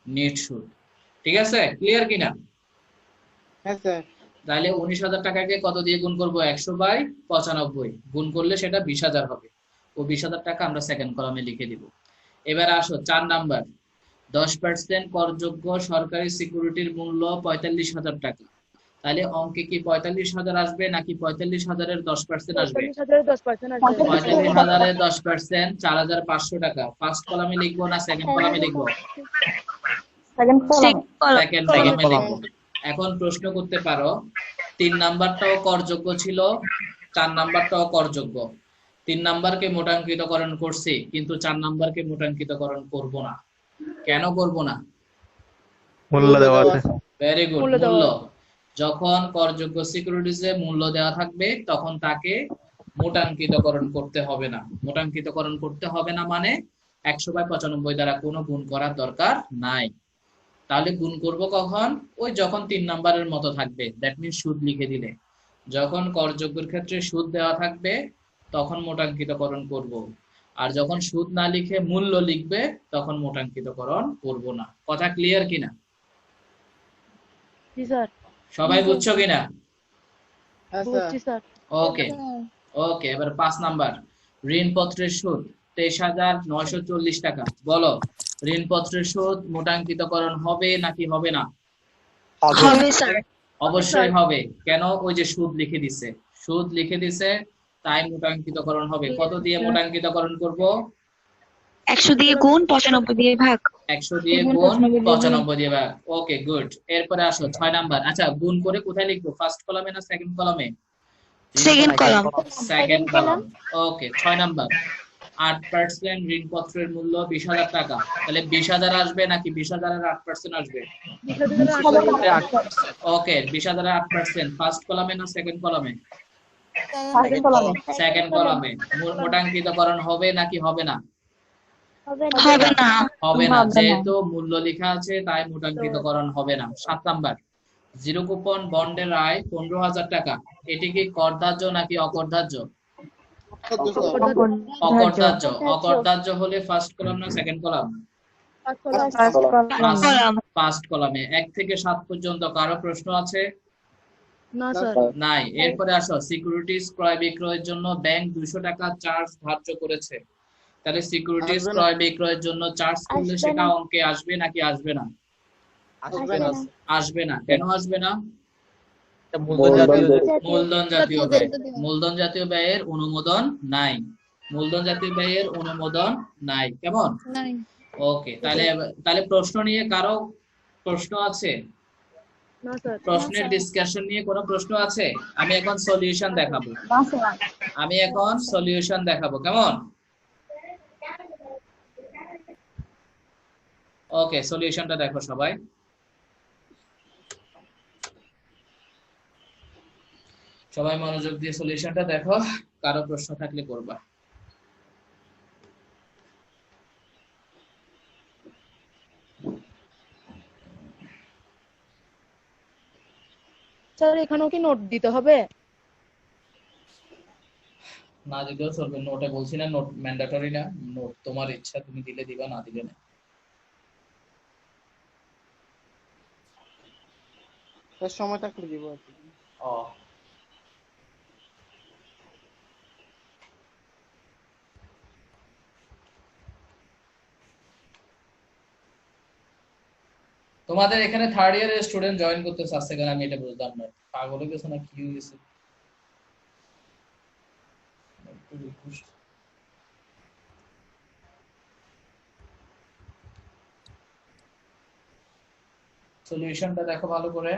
নিট সুদ, ঠিক আছে? ক্লিয়ার কিনা? হ্যাঁ স্যার। তাহলে 19,000 টাকাকে কত দিয়ে গুণ করব? 100/95 গুণ করলে সেটা 20,000 হবে। ও 20,000 টাকা আমরা সেকেন্ড কলামে লিখে দিব। এবার আসো 4 নাম্বার, 10% করযোগ্য সরকারি সিকিউরিটির মূল্য 45,000 টাকা। তাহলে অঙ্কে কি 45,000 আসবে নাকি 45,000-এর 10% আসবে? 45,000 এর 10% আসবে। 45,000-এর 10% 4,500 টাকা। ফার্স্ট কলামে লিখবো না সেকেন্ড কলামে লিখবো? সেকেন্ড কলামে। সেকেন্ড কলামে লিখবো। এখন প্রশ্ন করতে পারো 3 নাম্বারটাও করযোগ্য ছিল, 4 নাম্বারটাও করযোগ্য। 3 নাম্বারকে মোটাঙ্কিতকরণ করছি কিন্তু 4 নাম্বারকে মোটাঙ্কিতকরণ করব না। কেন করব না? মূল্য দেওয়া আছে। ভেরি গুড, মূল্য দেওয়া মূল্য। যখন করযোগ্য সিকিউরিটিজে মূল্য দেওয়া থাকবে তখন তাকে মোটাঙ্কিতকরণ করতে হবে না। মোটাঙ্কিতকরণ করতে হবে না মানে 100/95 দ্বারা কোনো গুণ করার দরকার নাই। তাহলে গুণ করব কখন? ওই যখন 3 নাম্বারের মতো থাকবে, দ্যাট মিন্স সুদ লিখে দিলে। যখন করযোগ্যের ক্ষেত্রে সুদ দেওয়া থাকবে তখন মোটাঙ্কিতকরণ করব, আর যখন সুদ না লিখে মূল্য লিখবে তখন মোটাঙ্কিতকরণ করব না। কথা ক্লিয়ার কিনা? জি স্যার। সবাই বুঝছো কিনা? হ্যাঁ স্যার। বুঝছি স্যার। ওকে ওকে, এবার 5 নাম্বার, ঋণপত্রের সুদ 23,940 টাকা। বলো, ঋণপত্রের সুদ মোটাঙ্কিতকরণ হবে নাকি হবে না? হবে স্যার। অবশ্যই হবে। কেন? ওই যে সুদ লিখে দিছে, সুদ লিখে দিছে তাই মোটাঙ্কিতকরণ হবে। কত দিয়ে মোটাঙ্কিতকরণ করব? 100 দিয়ে গুণ 95 দিয়ে ভাগ। 100 দিয়ে গুণ 95 দিয়ে ভাগ। Okay good. এরপরে আসো 6 নাম্বার। আচ্ছা, গুণ করে কোথায় লিখবো? ফার্স্ট কলামে না সেকেন্ড কলামে? Second column. Second column. Okay, 6 number, 8% ঋণপত্রের মূল্য 20,000 টাকা। তাহলে 20,000 আসবে নাকি 20,000-এর 8% আসবে? 20,000 ওকে, 20,000-এর 8%। ফার্স্ট কলামে না সেকেন্ড কলামে? সেকেন্ড কলামে সেকেন্ড কলামে মোটাঙ্কিতকরণ হবে নাকি হবে না? হবে না। হবে না, যেহেতু মূল্য লেখা আছে তাই মোটাঙ্কিতকরণ হবে না। 7 নাম্বার, জিরো কুপন বন্ডের আয় 15,000 টাকা, এটি কি করদার্য নাকি অকরদার্য? অকরদার্য। অকরদার্য হলে ফার্স্ট কলাম না সেকেন্ড কলাম? ফার্স্ট কলামে। 1 থেকে 7 পর্যন্ত কারো প্রশ্ন আছে? না স্যার নাই। এরপরে আসো, সিকিউরিটিজ ক্রয় বিক্রয়ের জন্য ব্যাংক 200 টাকা চার্জ ধার্য করেছে, তাহলে সিকিউরিটিজ আসবে না। ক্রয় বিক্রয়ের জন্য চার্জ করলে সেটা অঙ্কে আসবে নাকি আসবে না? আসবে না। কেন আসবে না? মূলধন জাতীয় ব্যয়। মূলধন জাতীয় ব্যয়ের অনুমোদন নাই। মূলধন জাতীয় ব্যয়ের অনুমোদন নাই। কেমন? ওকে, তাহলে প্রশ্ন নিয়ে কারো প্রশ্ন আছে? না স্যার প্রশ্নের ডিসকাশন নিয়ে কোনো প্রশ্ন আছে? আমি এখন সলিউশন দেখাবো। কেমন? ওকে, সলিউশনটা দেখো সবাই। সবাই মনোযোগ দিয়ে সলিউশনটা দেখো, কারো প্রশ্ন থাকলে করবা। স্যার এখানেও কি নোট দিতে হবে? না দিলেও চলবে, নোটে বলছি না, নোট ম্যান্ডেটরি না। নোট তোমার ইচ্ছা, তুমি দিলে দিবা, না দিলে না। সময় থাকলে দিব আর কি। ও, তোমাদের এখানে থার্ড ইয়ারের স্টুডেন্ট জয়েন করতে চাচ্ছে কেন আমি এটা বুঝলাম না। পাগল হয়ে গেছে না কি হয়ে গেছে? সলিউশনটা দেখো ভালো করে।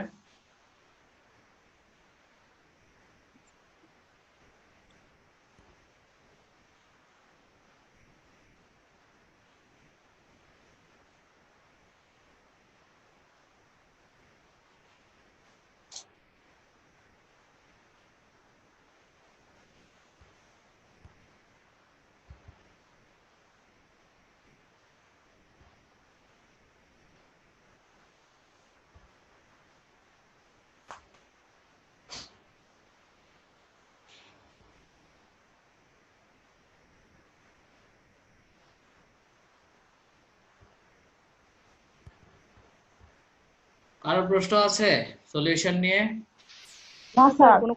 কারো প্রশ্ন আছে সলিউশন নিয়ে? কোনো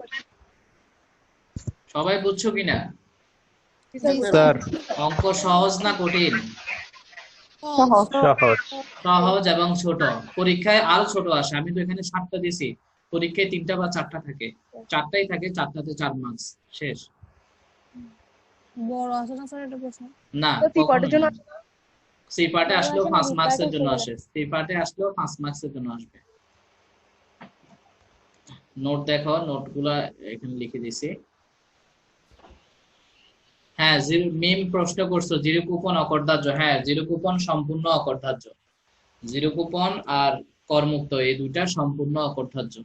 সবাই বুঝছো কিনা? স্যার অঙ্ক সহজ না কঠিন? সহজ সহজ এবং ছোট। পরীক্ষায় আরো ছোট আসে। আমি তো এখানে 7টা দিছি, পরীক্ষায় 3টা বা 4টা থাকে। 4টাই থাকে, 4টাতে 4 মার্কস, শেষ। বড় আছে না স্যার এটা প্রশ্ন? না, তো সি পার্টের জন্য সি পার্টে আসলেও 5 মার্কসের জন্য আসে। সি পার্টে আসলেও 5 মার্কসের জন্য আসবে। নোট দেখো, নোটগুলা এখানে লিখে দিছি। হ্যাঁ, মিম প্রশ্ন করছো জিরো কুপন অকরদার্য। হ্যাঁ, জিরো কুপন সম্পূর্ণ অকরদার্য। জিরো কুপন আর করমুক্ত এই দুইটা সম্পূর্ণ অকরদার্য।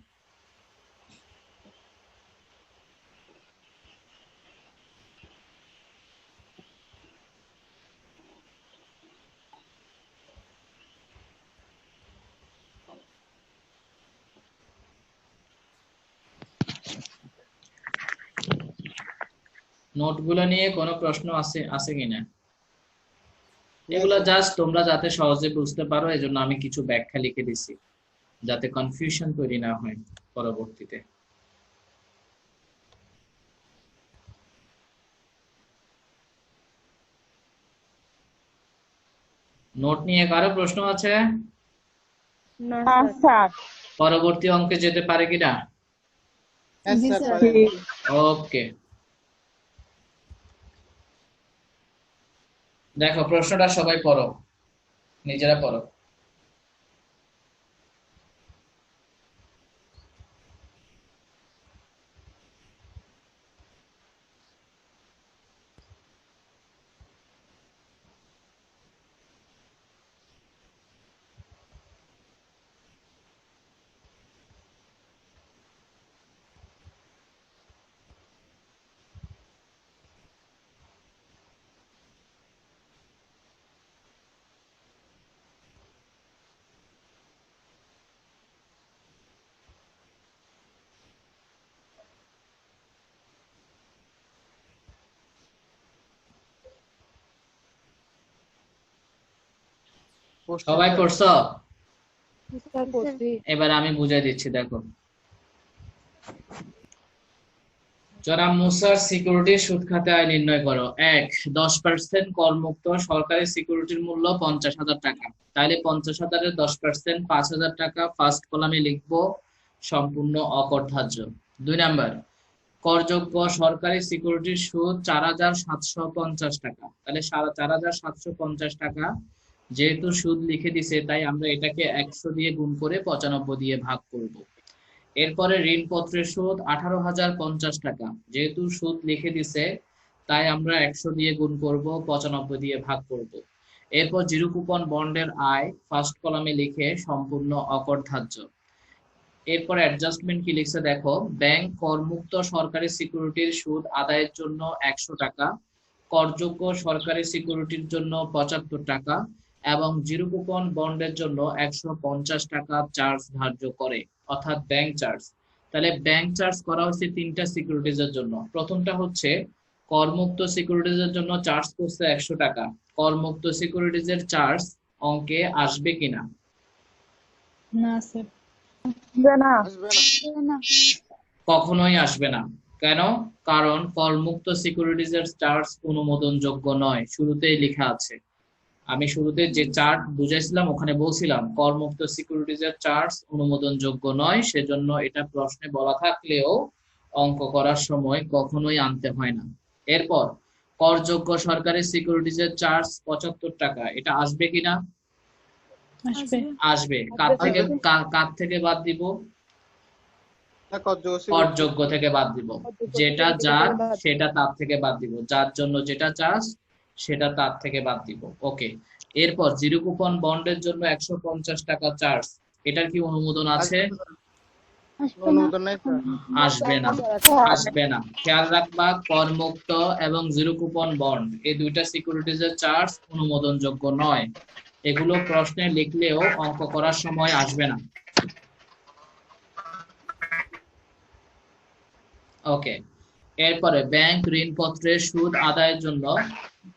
নোটগুলো নিয়ে কোনো প্রশ্ন আছে কিনা? এগুলো জাস্ট তোমরা যাতে সহজে বুঝতে পারো এজন্য আমি কিছু ব্যাখ্যা লিখে দিছি, যাতে কনফিউশন তৈরি না হয় পরবর্তীতে। নোট নিয়ে কারো প্রশ্ন আছে? না স্যার পরবর্তী অঙ্কে যেতে পারে কিনা? হ্যাঁ জি স্যার স্যার। পারেন। ওকে, দেখো প্রশ্নটা সবাই পড়ো, নিজেরা পড়ো। পড়ছি সবাই স্যার। পড়ছো? স্যার পড়ছি। এবার আমি বুঝাই দিচ্ছি, দেখো। জনাব মুসার সিকিউরিটি সুদ খাতে আয় নির্ণয় করো। ১, 10% করমুক্ত সরকারি সিকিউরিটির মূল্য 50,000 টাকা। তাহলে 50,000-এর 10% 5,000 টাকা ফার্স্ট কলামে লিখবো, সম্পূর্ণ অকরধার্য। 2 নাম্বার, করযোগ্য সরকারি সিকিউরিটির সুদ 4,750 টাকা। তাহলে 4,750 টাকা যেহেতু সুদ লিখে দিছে, তাই আমরা এটাকে 100 দিয়ে গুণ করে 95 দিয়ে ভাগ করব। এরপরে ঋণপত্রের সুদ 18,050 টাকা, যেহেতু সুদ লিখে দিছে তাই আমরা 100 দিয়ে গুণ করব, 95 দিয়ে ভাগ করব। এরপর জিরো কুপন বন্ডের আয় ফার্স্ট কলামে লিখে সম্পূর্ণ অকরধার্য। এরপর অ্যাডজাস্টমেন্ট কি লিখছে দেখো, ব্যাংক করমুক্ত সরকারি সিকিউরিটির সুদ আদায়ের জন্য 100 টাকা, করযোগ্য সরকারি সিকিউরিটির জন্য 75 টাকা এবং জিরো কুপন বন্ডের জন্য 150 টাকা চার্জ ধার্য করে, অর্থাৎ ব্যাংক চার্জ। তাহলে ব্যাংক চার্জ করা হচ্ছে 3টা সিকিউরিটিজের জন্য। প্রথমটা হচ্ছে করমুক্ত সিকিউরিটিজের জন্য চার্জ করছে 100 টাকা। করমুক্ত সিকিউরিটিজের চার্জ অঙ্কে আসবে কিনা? না স্যার। না আসবে না। কখনোই আসবে না। কেন? কারণ করমুক্ত সিকিউরিটিজের চার্জ অনুমোদনযোগ্য নয়, শুরুতেই লেখা আছে। আমি শুরুতে যে চার্ট বুঝাইছিলাম ওখানে বলছিলাম করমুক্ত সিকিউরিটিজের চার্জ অনুমোদনযোগ্য নয়, সেজন্য এটা প্রশ্নে বলা থাকলেও অঙ্ক করার সময় কখনোই আনতে হয় না। এরপর করযোগ্য সরকারি সিকিউরিটিজের চার্জ 75 টাকা, এটা আসবে কিনা? আসবে। আসবে। কার থেকে বাদ দিব? না, করযোগ্য সিকিউরিটি। করযোগ্য থেকে বাদ দিব। যেটা যার সেটা তার থেকে বাদ দিব, যার জন্য যেটা চার্জ সেটা তার থেকে বাদ দিব। ওকে। এরপর জিরো কুপন বন্ডের জন্য 150 টাকা চার্জ, এটার কি অনুমোদন আছে? অনুমোদন নাই স্যার। আসবে না, আসবে না। খেয়াল রাখবা, করমুক্ত এবং জিরো কুপন বন্ড এই দুইটা সিকিউরিটিজের চার্জ অনুমোদনযোগ্য নয়, এগুলো প্রশ্নে লিখলেও অঙ্ক করার সময় আসবে না। ওকে। এরপরে ব্যাংক ঋণপত্রের সুদ আদায়ের জন্য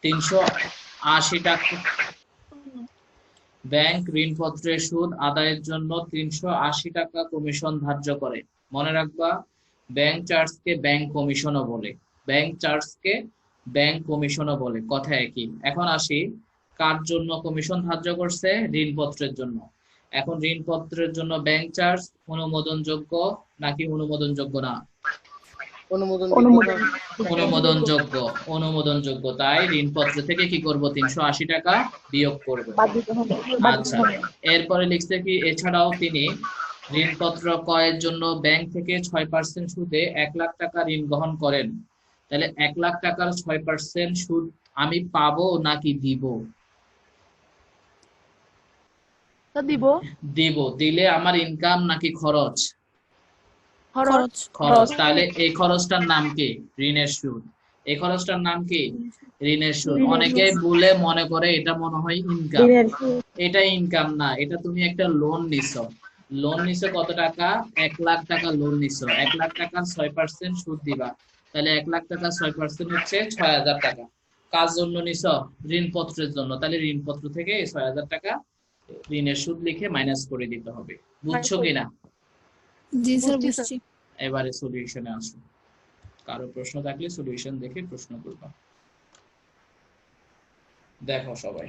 380 টাকা, ব্যাংক ঋণপত্রের সুদ আদায়ের জন্য 380 টাকা কমিশন ধার্য করে। মনে রাখবা, ব্যাংক চার্জকে ব্যাংক কমিশনও বলে, ব্যাংক চার্জকে ব্যাংক কমিশনও বলে, কথা একই। এখন আসি, কার জন্য কমিশন ধার্য করছে? ঋণপত্রের জন্য। এখন ঋণপত্রের জন্য ব্যাংক চার্জ অনুমোদনযোগ্য নাকি অনুমোদনযোগ্য না? অনুমোদনযোগ্য, অনুমোদনযোগ্য। তাই ঋণপত্র থেকে কি করব, 380 টাকা বিয়োগ করব। আচ্ছা, এরপরে লিখছে কি, এছাড়াও তিনি ঋণপত্র ক্রয়ের জন্য ব্যাংক থেকে 6% সুদে 1 লাখ টাকা ঋণ গ্রহণ করেন। তাহলে 1 লাখ টাকার 6% সুদ আমি পাবো নাকি দিব? দিব। দিব। দিলে আমার ইনকাম নাকি খরচ? খরচ। খরচ। তাহলে এই খরচটার নাম কি? ঋণের সুদ। এই খরচটার নাম কি? ঋণের সুদ। অনেকেই বলে মনে করে এটা মনে হয় ইনকাম। এটা ইনকাম না, এটা তুমি একটা লোন নিছো। লোন নিছো কত টাকা? 1 লাখ টাকা লোন নিছো। 1 লাখ টাকার 6% সুদ দিবা। তাহলে 1 লাখ টাকার 6% হচ্ছে 6,000 টাকা। কার জন্য নিছো? ঋণপত্রের জন্য। তাহলে ঋণপত্র থেকে এই 6,000 টাকা ঋণের সুদ লিখে মাইনাস করে দিতে হবে। বুঝছো কিনা? জি স্যার, বুঝছি। এবারে সলিউশনে আসো। কারো প্রশ্ন থাকলে সলিউশন দেখে প্রশ্ন করবা। দেখো সবাই,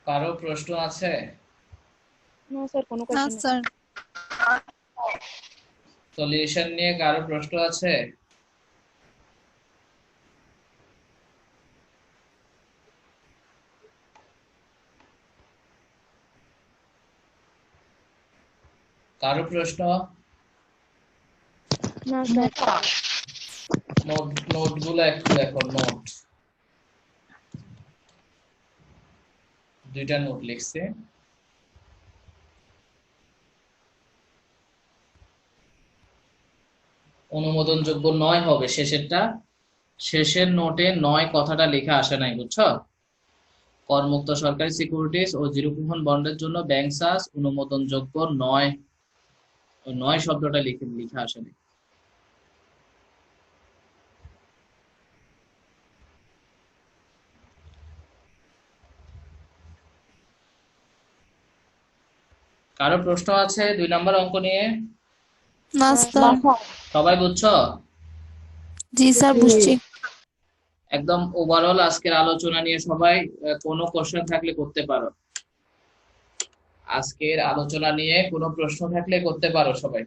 কারো প্রশ্ন আছে? না স্যার কোনো না কোশ্চেন স্যার। সলিউশন নিয়ে কারো প্রশ্ন আছে? কারো প্রশ্ন? না স্যার। নোটগুলো একটু দেখো, নোট 2টা নোট লিখছে। অনুমোদনযোগ্য 9 হবে শেষেরটা। শেষের নোটে 9 কথাটা লেখা আসে নাই, বুঝছো? করমুক্ত সরকারি সিকিউরিটিজ ও জিরো কুপন বন্ডের জন্য ব্যাংক সাস অনুমোদনযোগ্য 9 শব্দটা লেখা আসে নাই। কারো প্রশ্ন আছে 2 নম্বর অঙ্ক নিয়ে? না স্যার। সবাই বুঝছো? জি স্যার বুঝছি। একদম ওভারঅল আজকের আলোচনা নিয়ে সবাই কোনো কোশ্চেন থাকলে করতে পারো। আজকের আলোচনা নিয়ে কোনো প্রশ্ন থাকলে করতে পারো সবাই।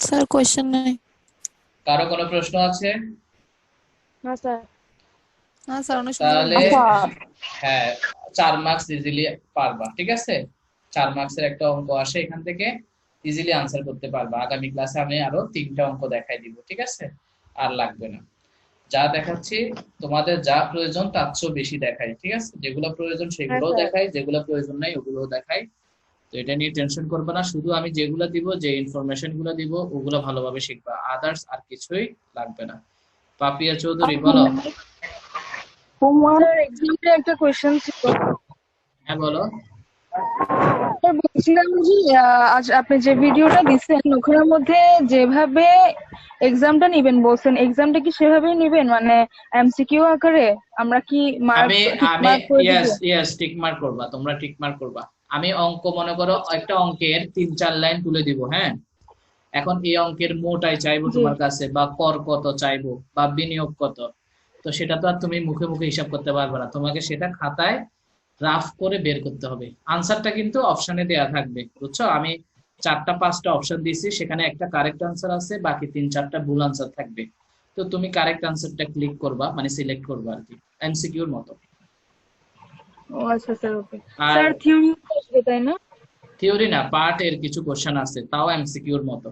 স্যার কোশ্চেন নাই। কারো কোনো প্রশ্ন আছে? না স্যার। না স্যার অনেক সুন্দর তাহলে বলছেন। হ্যাঁ 4 মার্কস ইজিলি পারবা, ঠিক আছে? 4 মার্কসের একটা অঙ্ক আসে, এখান থেকে ইজিলি আনসার করতে পারবা। আগামী ক্লাসে আমি আরো 3টা অঙ্ক দেখাই দিব, ঠিক আছে? আর লাগবে না, যা দেখাচ্ছি তোমাদের যা প্রয়োজন তার চেয়েও বেশি দেখাই, ঠিক আছে? যেগুলো প্রয়োজন সেগুলোও স্যার। দেখাই, যেগুলো প্রয়োজন নাই ওগুলোও দেখাই। তো এটা নিয়ে টেনশন করবে না, শুধু আমি যেগুলো দিব, যে ইনফরমেশন গুলো দিব ওগুলো ভালোভাবে শিখবা, আদার্স আর কিছুই লাগবে না। পাপিয়া চৌধুরী বলো। হোমওয়ার্ক এক্সামে একটা কোশ্চেন ছিল। হ্যাঁ বলো। স্যার বলছিলাম যে আজ আপনি যে ভিডিওটা দিচ্ছেন ওখানের মধ্যে যেভাবে এক্সামটা নিবেন বলছেন, এক্সামটা কি সেভাবেই নিবেন, মানে এমসিকিউ আকারে? আমরা কি মার্ক আমি ঠিক আমি মার্ক করে দিব? ইয়েস টিক মার্ক করবা, তোমরা টিক মার্ক করবা। আমি অঙ্ক মনে করো একটা অঙ্কের 3-4 লাইন তুলে দিব, হ্যাঁ? এখন এই অঙ্কের মোট আয় চাইবো জি। তোমার কাছে, বা কর কত চাইবো, বা বিনিয়োগ কত। তো সেটা তো আর তুমি মুখে মুখে হিসাব করতে পারবে না, তোমাকে সেটা খাতায় রাফ করে বের করতে হবে। আনসারটা কিন্তু অপশনে দেয়া থাকবে, বুঝছো? আমি 4টা-5টা অপশন দিয়েছি, সেখানে একটা কারেক্ট আনসার আছে, বাকি 3-4টা ভুল আনসার থাকবে। তো তুমি কারেক্ট আনসারটা ক্লিক করবা, মানে সিলেক্ট করবা আর কি, এমসিকিউর মতো। ও আচ্ছা স্যার, ওকে। আর স্যার থিওরি আসবে তাই না? থিওরি না, পার্ট এর কিছু কোশ্চেন আছে, তাও এমসিকিউর মতো,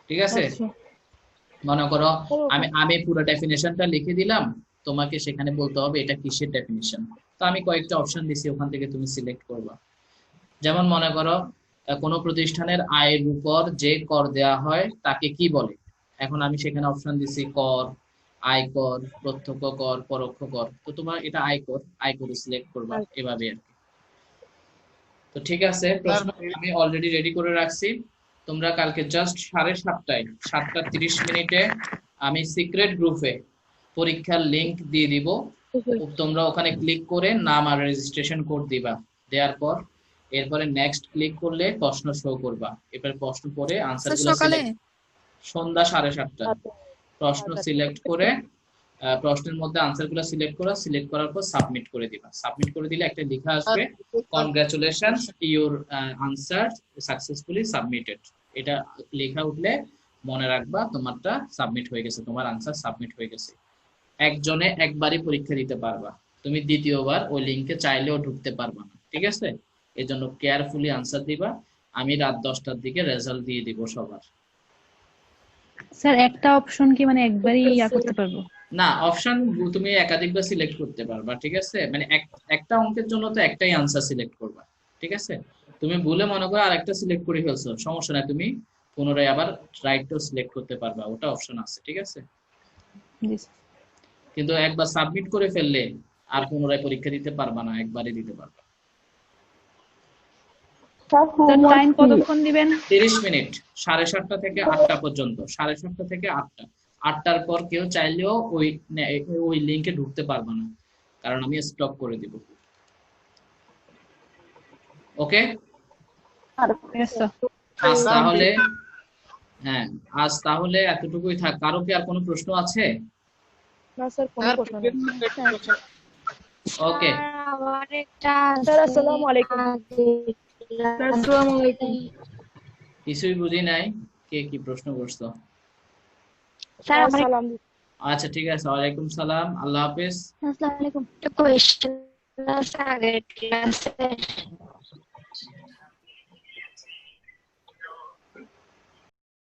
ঠিক আছে? আচ্ছা মনে করো স্যার, ওকে। আমি পুরো ডেফিনেশনটা লিখে দিলাম, তোমাকে সেখানে বলতে হবে এটা কিসের ডেফিনেশন। তো আমি কয়েকটা অপশন দিছি, ওখান থেকে তুমি সিলেক্ট করবা। যেমন মনে করো কোনো প্রতিষ্ঠানের আয়ের উপর যে কর দেয়া হয় তাকে কি বলে। এখন আমি সেখানে অপশন দিছি কর, আয়কর, প্রত্যক্ষ কর, পরোক্ষ কর। তো তোমার এটা আয়কর, আয়কর সিলেক্ট করবা, আচ্ছা। এভাবে আর কি। তো ঠিক আছে, প্রশ্ন আমি অলরেডি রেডি করে রাখছি। তোমরা কালকে জাস্ট 7:30টায় 7:30 আমি সিক্রেট গ্রুপে পরীক্ষার লিংক দিয়ে দিব। তোমরা ওখানে ক্লিক করে নাম আর রেজিস্ট্রেশন কোড দিবা, দেওয়ার পর এরপরে নেক্সট ক্লিক করলে প্রশ্ন শো করবা। এরপর প্রশ্ন পড়ে স্যার আনসারগুলো সকালে সিলেক্ট, সন্ধ্যা 7:30 আচ্ছা প্রশ্ন আচ্ছা, সিলেক্ট করে প্রশ্নের মধ্যে আনসারগুলো সিলেক্ট করা, সিলেক্ট করার পর সাবমিট করে দিবা। সাবমিট করে দিলে একটা লেখা আসবে, congratulations your answer successfully submitted. এটা লেখা উঠলে মনে রাখবা তোমারটা সাবমিট হয়ে গেছে, তোমার আনসার সাবমিট হয়ে গেছে। একজনে একবারই পরীক্ষা দিতে পারবা, তুমি দ্বিতীয়বার ওই লিংকে চাইলেও ঢুকতে পারবা না, ঠিক আছে? এই জন্য কেয়ারফুলি আনসার দিবা। আমি রাত 10টার দিকে রেজাল্ট দিয়ে দিব সবার। স্যার একটা অপশন কি মানে একবারই করতে পারবো? না, অপশন তুমি একাধিকবার সিলেক্ট করতে পারবা, ঠিক আছে? মানে একটা অঙ্কের জন্য তো একটাই আনসার সিলেক্ট করবা, ঠিক আছে? তুমি ভুলে মনে করো আরেকটা সিলেক্ট করে ফেলছো, সমস্যা নাই, তুমি পুনরায় আবার রাইটটাও সিলেক্ট করতে পারবা, ওটা অপশন আছে, ঠিক আছে? জি স্যার। কিন্তু একবার সাবমিট করে ফেললে আর পুনরায় পরীক্ষা দিতে পারবা না, একবারই দিতে পারবা। স্যার স্যার টাইম কতক্ষণ দিবেন? 30 মিনিট, 7:30 থেকে 8টা পর্যন্ত। 7:30 থেকে 8টা, 8টার পর কেউ চাইলেও ওই লিংকে ঢুকতে পারবে না, কারণ আমি স্টপ করে দিব। ওকে, Yes, sir. আজ তাহলে হ্যাঁ আজ তাহলে এতটুকুই থাক। কারো কি আর কোনো প্রশ্ন আছে? না স্যার, কোনো প্রশ্ন নেই। ওকে স্যার আসসালামু আলাইকুম। স্যার আসসালামু আলাইকুম। কিছুই বুঝি নাই, কে কি প্রশ্ন করছো? স্যার আমার সালাম। আচ্ছা ঠিক আছে, ওয়ালাইকুম সালাম, আল্লাহ হাফেজ। আসসালামু আলাইকুম একটা কোয়েশ্চেন আছে আগের ক্লাসে